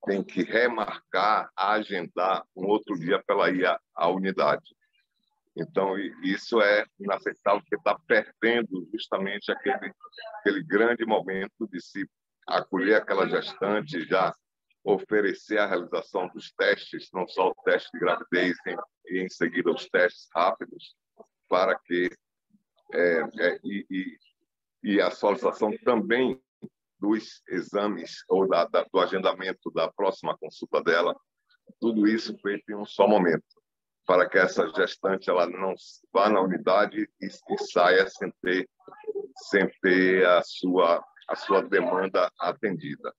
D: Tem que remarcar, agendar um outro dia para ela ir à unidade. Então, isso é inaceitável, porque está perdendo justamente aquele grande momento de se acolher aquela gestante, já oferecer a realização dos testes, não só o teste de gravidez, e em seguida os testes rápidos, para que e a solicitação também dos exames ou do agendamento da próxima consulta dela, tudo isso feito em um só momento, para que essa gestante ela não vá na unidade e saia sem ter a sua demanda atendida.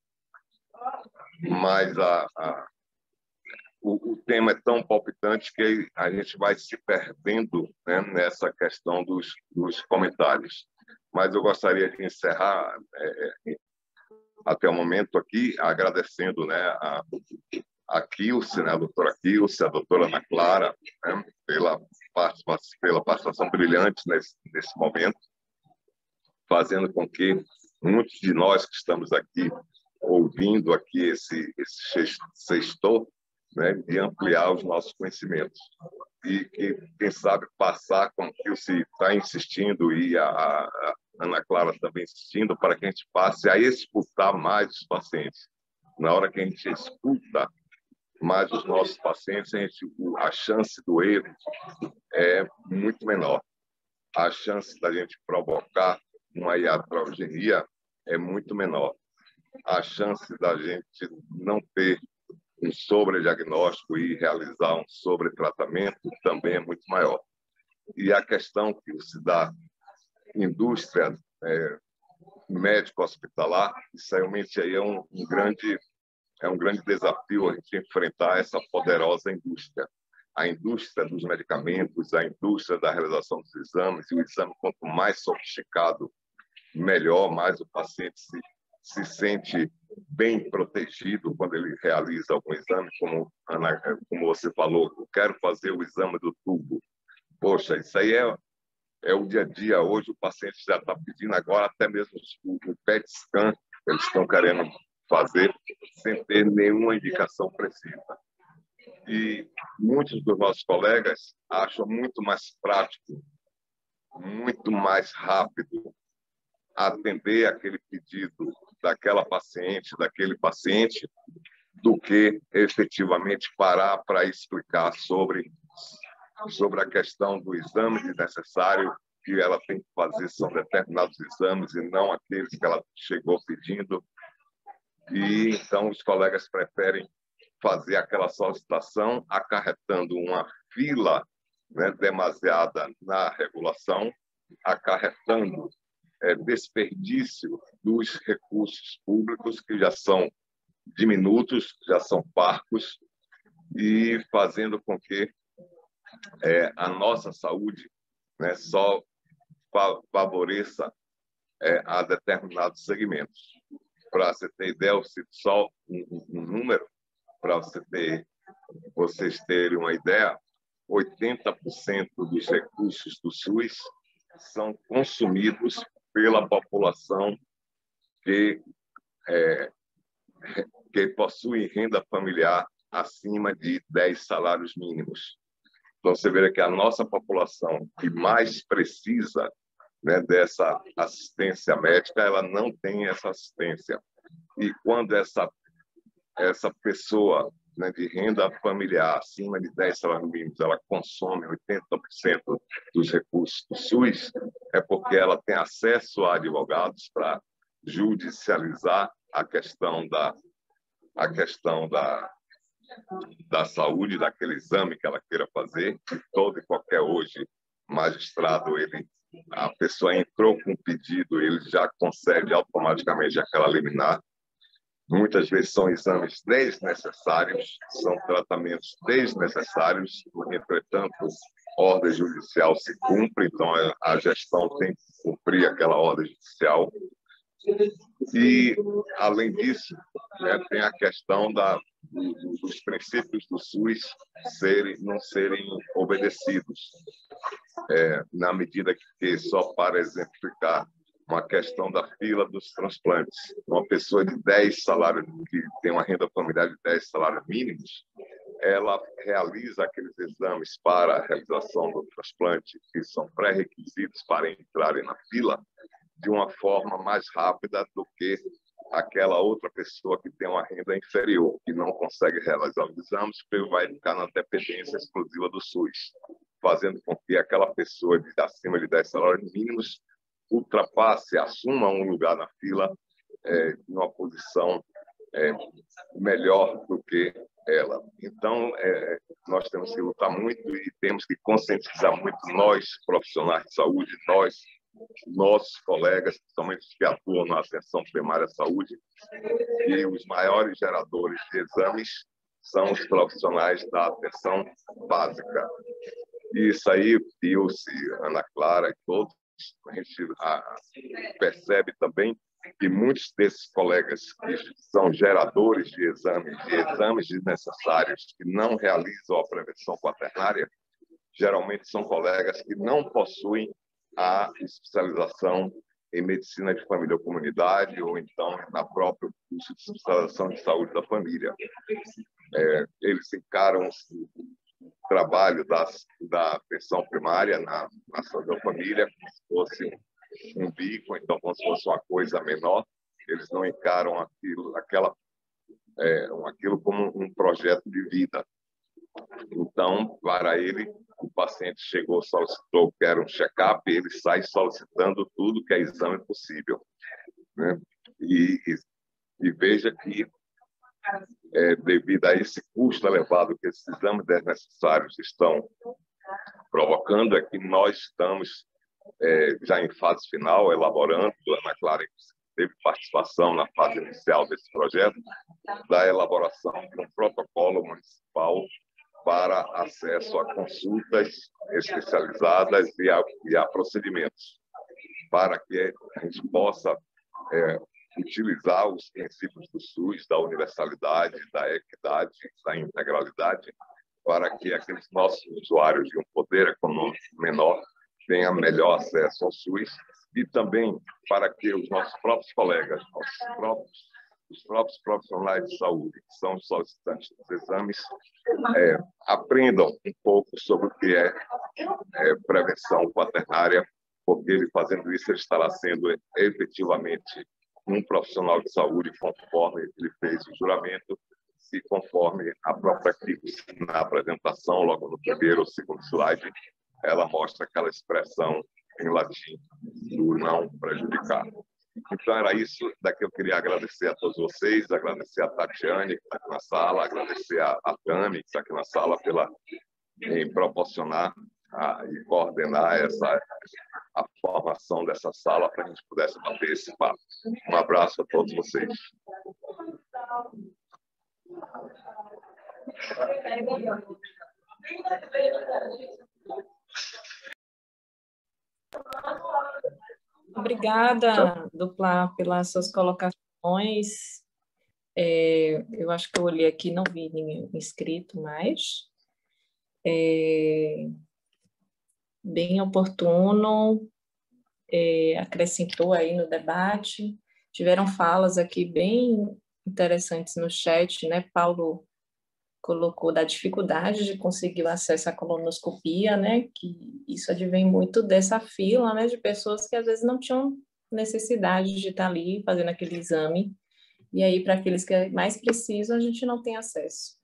D: Mas o tema é tão palpitante que a gente vai se perdendo, né, nessa questão dos comentários. Mas eu gostaria de encerrar até o momento aqui agradecendo, né, a Kilce, né, a doutora Kilce, a doutora Ana Clara, né, pela participação brilhante nesse momento, fazendo com que muitos de nós que estamos aqui ouvindo aqui esse sextor né, de ampliar os nossos conhecimentos. E que, quem sabe, passar, como que se está insistindo, e a Ana Clara também insistindo, para que a gente passe a escutar mais os pacientes. Na hora que a gente escuta mais os nossos pacientes, a chance do erro é muito menor. A chance da gente provocar uma iatrogenia é muito menor. A chance da gente não ter um sobrediagnóstico e realizar um sobretratamento também é muito maior. E a questão que se dá indústria médico-hospitalar, isso realmente aí é um grande desafio a gente enfrentar essa poderosa indústria. A indústria dos medicamentos, a indústria da realização dos exames, e o exame, quanto mais sofisticado, melhor, mais o paciente se sente bem protegido quando ele realiza algum exame, como você falou, eu quero fazer o exame do tubo. Poxa, isso aí é o dia a dia. Hoje o paciente já está pedindo agora, até mesmo o PET scan, eles estão querendo fazer sem ter nenhuma indicação precisa. E muitos dos nossos colegas acham muito mais prático, muito mais rápido atender aquele pedido daquela paciente, daquele paciente, do que efetivamente parar para explicar sobre a questão do exame necessário que ela tem que fazer. São determinados exames e não aqueles que ela chegou pedindo. E então os colegas preferem fazer aquela solicitação, acarretando uma fila, né, demasiada na regulação, acarretando desperdício dos recursos públicos, que já são diminutos, já são parcos, e fazendo com que a nossa saúde, né, só favoreça a determinados segmentos. Para você ter ideia, eu cito só um número, para vocês terem uma ideia: 80% dos recursos do SUS são consumidos pela população que possui renda familiar acima de 10 salários mínimos. Então, você vê que a nossa população que mais precisa, né, dessa assistência médica, ela não tem essa assistência. E quando essa pessoa, né, de renda familiar acima de 10 salários mínimos, ela consome 80% dos recursos do SUS, é porque ela tem acesso a advogados para judicializar a questão da saúde, daquele exame que ela queira fazer. Todo e qualquer hoje magistrado, a pessoa entrou com um pedido, ele já concede automaticamente aquela liminar. Muitas vezes são exames desnecessários, são tratamentos desnecessários, entretanto, a ordem judicial se cumpre, então a gestão tem que cumprir aquela ordem judicial. E, além disso, né, tem a questão dos princípios do SUS não serem obedecidos, na medida que, só para exemplificar, uma questão da fila dos transplantes. Uma pessoa de 10 salários, que tem uma renda familiar de 10 salários mínimos, ela realiza aqueles exames para a realização do transplante, que são pré-requisitos para entrarem na fila, de uma forma mais rápida do que aquela outra pessoa que tem uma renda inferior, que não consegue realizar os exames, porque vai ficar na dependência exclusiva do SUS, fazendo com que aquela pessoa acima de 10 salários mínimos ultrapasse, assuma um lugar na fila em uma posição melhor do que ela. Então, nós temos que lutar muito e temos que conscientizar muito nós, profissionais de saúde, nossos colegas, principalmente os que atuam na atenção primária à saúde, e os maiores geradores de exames são os profissionais da atenção básica. E isso aí, Ilse, Ana Clara e todos, a gente percebe também que muitos desses colegas que são geradores de exames desnecessários, que não realizam a prevenção quaternária, geralmente são colegas que não possuem a especialização em medicina de família ou comunidade, ou então na própria curso de especialização de saúde da família. Eles encaram o trabalho da atenção primária na saúde da família como se fosse um bico, então como se fosse uma coisa menor. Eles não encaram aquilo como um projeto de vida. Então, para ele, o paciente chegou, solicitou que era um check-up, ele sai solicitando tudo que é exame possível, né? E veja que, devido a esse custo elevado que esses exames desnecessários estão provocando, é que nós estamos já em fase final, elaborando. A Ana Clara teve participação na fase inicial desse projeto, da elaboração de um protocolo municipal para acesso a consultas especializadas e a procedimentos, para que a gente possa utilizar os princípios do SUS, da universalidade, da equidade, da integralidade, para que aqueles nossos usuários de um poder econômico menor tenham melhor acesso ao SUS, e também para que os nossos próprios colegas, os próprios profissionais de saúde, que são os solicitantes dos exames, aprendam um pouco sobre o que é prevenção quaternária, porque ele fazendo isso, ele estará sendo efetivamente um profissional de saúde conforme ele fez o juramento e conforme a própria CRIPS, na apresentação, logo no primeiro ou segundo slide, ela mostra aquela expressão em latim do não prejudicar. Então, era isso daqui. Eu queria agradecer a todos vocês, agradecer a Tatiane, que está aqui na sala, agradecer a Tami, que está aqui na sala, em proporcionar e coordenar a formação dessa sala para a gente pudesse bater esse papo. Um abraço a todos vocês.
C: Obrigada, Dupla, pelas suas colocações. Eu acho que eu olhei aqui, não vi ninguém inscrito mais. Bem oportuno, acrescentou aí no debate. Tiveram falas aqui bem interessantes no chat, né? Paulo colocou da dificuldade de conseguir o acesso à colonoscopia, né? Que isso advém muito dessa fila, né? De pessoas que às vezes não tinham necessidade de estar ali fazendo aquele exame. E aí, para aqueles que mais precisam, a gente não tem acesso.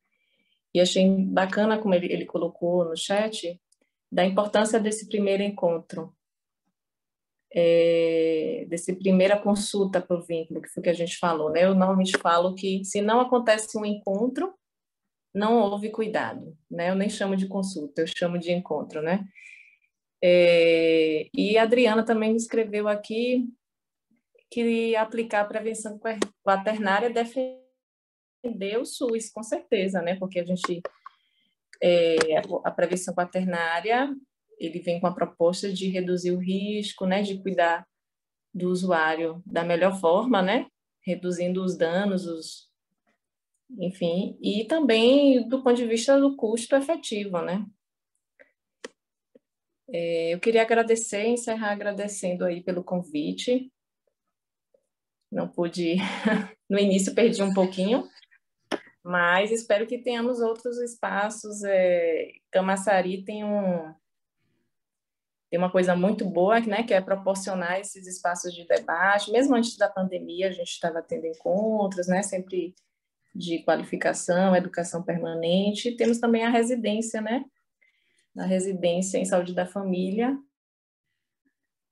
C: E achei bacana como ele colocou no chat, da importância desse primeiro encontro, dessa primeira consulta para o vínculo, que foi o que a gente falou, né? Eu normalmente falo que se não acontece um encontro, não houve cuidado, né? Eu nem chamo de consulta, eu chamo de encontro, né? E a Adriana também escreveu aqui que aplicar a prevenção quaternária defender o SUS, com certeza, né? Porque a prevenção quaternária, ele vem com a proposta de reduzir o risco, né? De cuidar do usuário da melhor forma, né? Reduzindo os danos, enfim, e também do ponto de vista do custo efetivo, né? Eu queria encerrar agradecendo aí pelo convite. Não pude, no início perdi um pouquinho, mas espero que tenhamos outros espaços. Camaçari tem uma coisa muito boa, né, que é proporcionar esses espaços de debate. Mesmo antes da pandemia, a gente estava tendo encontros, né, sempre de qualificação, educação permanente. Temos também a residência, né? A residência em saúde da família,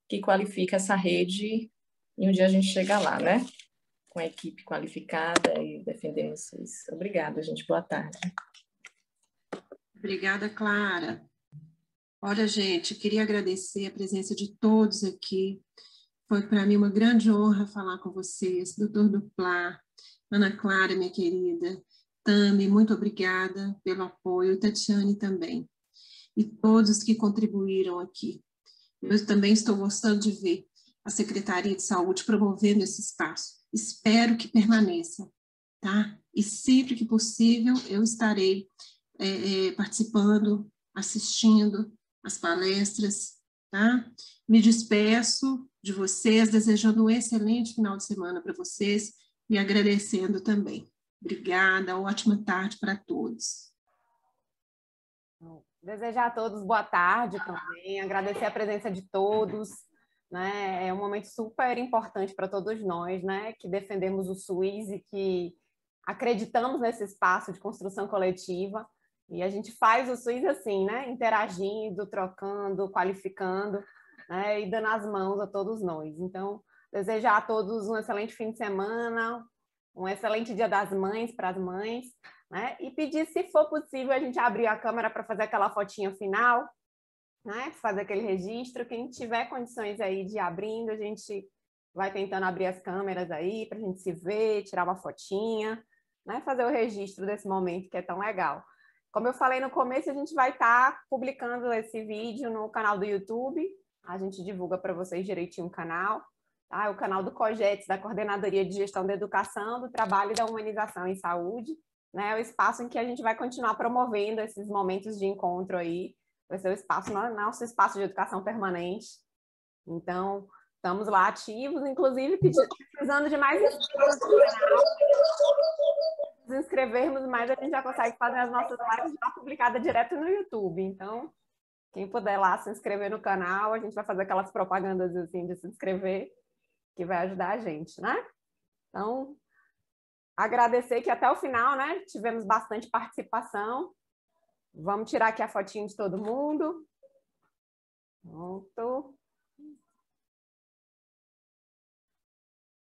C: que qualifica essa rede, e um dia a gente chega lá, né? Com a equipe qualificada e defendendo vocês. Obrigada, gente. Boa tarde.
B: Obrigada, Clara. Olha, gente, queria agradecer a presença de todos aqui. Foi para mim uma grande honra falar com vocês, doutor Dupla, Ana Clara, minha querida, Tami, muito obrigada pelo apoio, Tatiane também, e todos que contribuíram aqui. Eu também estou gostando de ver a Secretaria de Saúde promovendo esse espaço. Espero que permaneça, tá? E sempre que possível eu estarei participando, assistindo as palestras, tá? Me despeço de vocês, desejando um excelente final de semana para vocês e agradecendo também. Obrigada, ótima tarde para todos.
A: Desejar a todos boa tarde também, agradecer a presença de todos, né? É um momento super importante para todos nós, né? Que defendemos o SUS e que acreditamos nesse espaço de construção coletiva. E a gente faz o SUS assim, né? Interagindo, trocando, qualificando, né? E dando as mãos a todos nós. Então, desejar a todos um excelente fim de semana, um excelente Dia das Mães para as mães, né? E pedir, se for possível, a gente abrir a câmera para fazer aquela fotinha final, né? Fazer aquele registro. Quem tiver condições aí de ir abrindo, a gente vai tentando abrir as câmeras aí para a gente se ver, tirar uma fotinha, né? Fazer o registro desse momento que é tão legal. Como eu falei no começo, a gente vai estar publicando esse vídeo no canal do YouTube. A gente divulga para vocês direitinho o canal. Tá? O canal do COGETS, da Coordenadoria de Gestão da Educação, do Trabalho e da Humanização em Saúde. Né? É o espaço em que a gente vai continuar promovendo esses momentos de encontro aí. Vai ser o espaço, nosso espaço de educação permanente. Então, estamos lá ativos, inclusive precisando de mais inscritos no canal. Se inscrevermos mais, a gente já consegue fazer as nossas lives já publicadas direto no YouTube. Então, quem puder lá se inscrever no canal, a gente vai fazer aquelas propagandas assim de se inscrever, que vai ajudar a gente, né? Então, agradecer que até o final, né? Tivemos bastante participação. Vamos tirar aqui a fotinho de todo mundo. Pronto.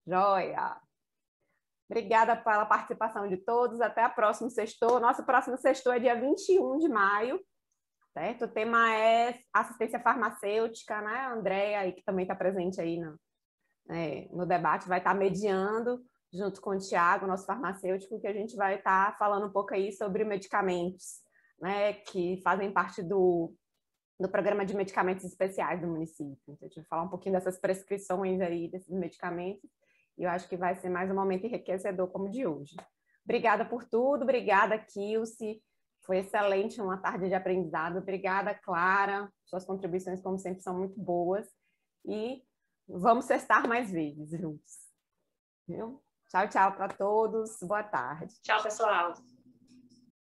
A: Joia! Obrigada pela participação de todos. Até a próxima sextou. Nosso próximo sextou é dia 21 de maio. Certo? O tema é assistência farmacêutica, né? A Andréia, aí, que também está presente aí no debate, vai estar mediando, junto com o Tiago, nosso farmacêutico, que a gente vai estar falando um pouco aí sobre medicamentos, né? Que fazem parte do programa de medicamentos especiais do município. Então, a gente vai falar um pouquinho dessas prescrições aí, desses medicamentos. E eu acho que vai ser mais um momento enriquecedor como o de hoje. Obrigada por tudo, obrigada, Kilce. Foi excelente, uma tarde de aprendizado. Obrigada, Clara. Suas contribuições, como sempre, são muito boas. E vamos sextar mais vezes juntos. Viu? Tchau, tchau para todos. Boa tarde.
C: Tchau, pessoal.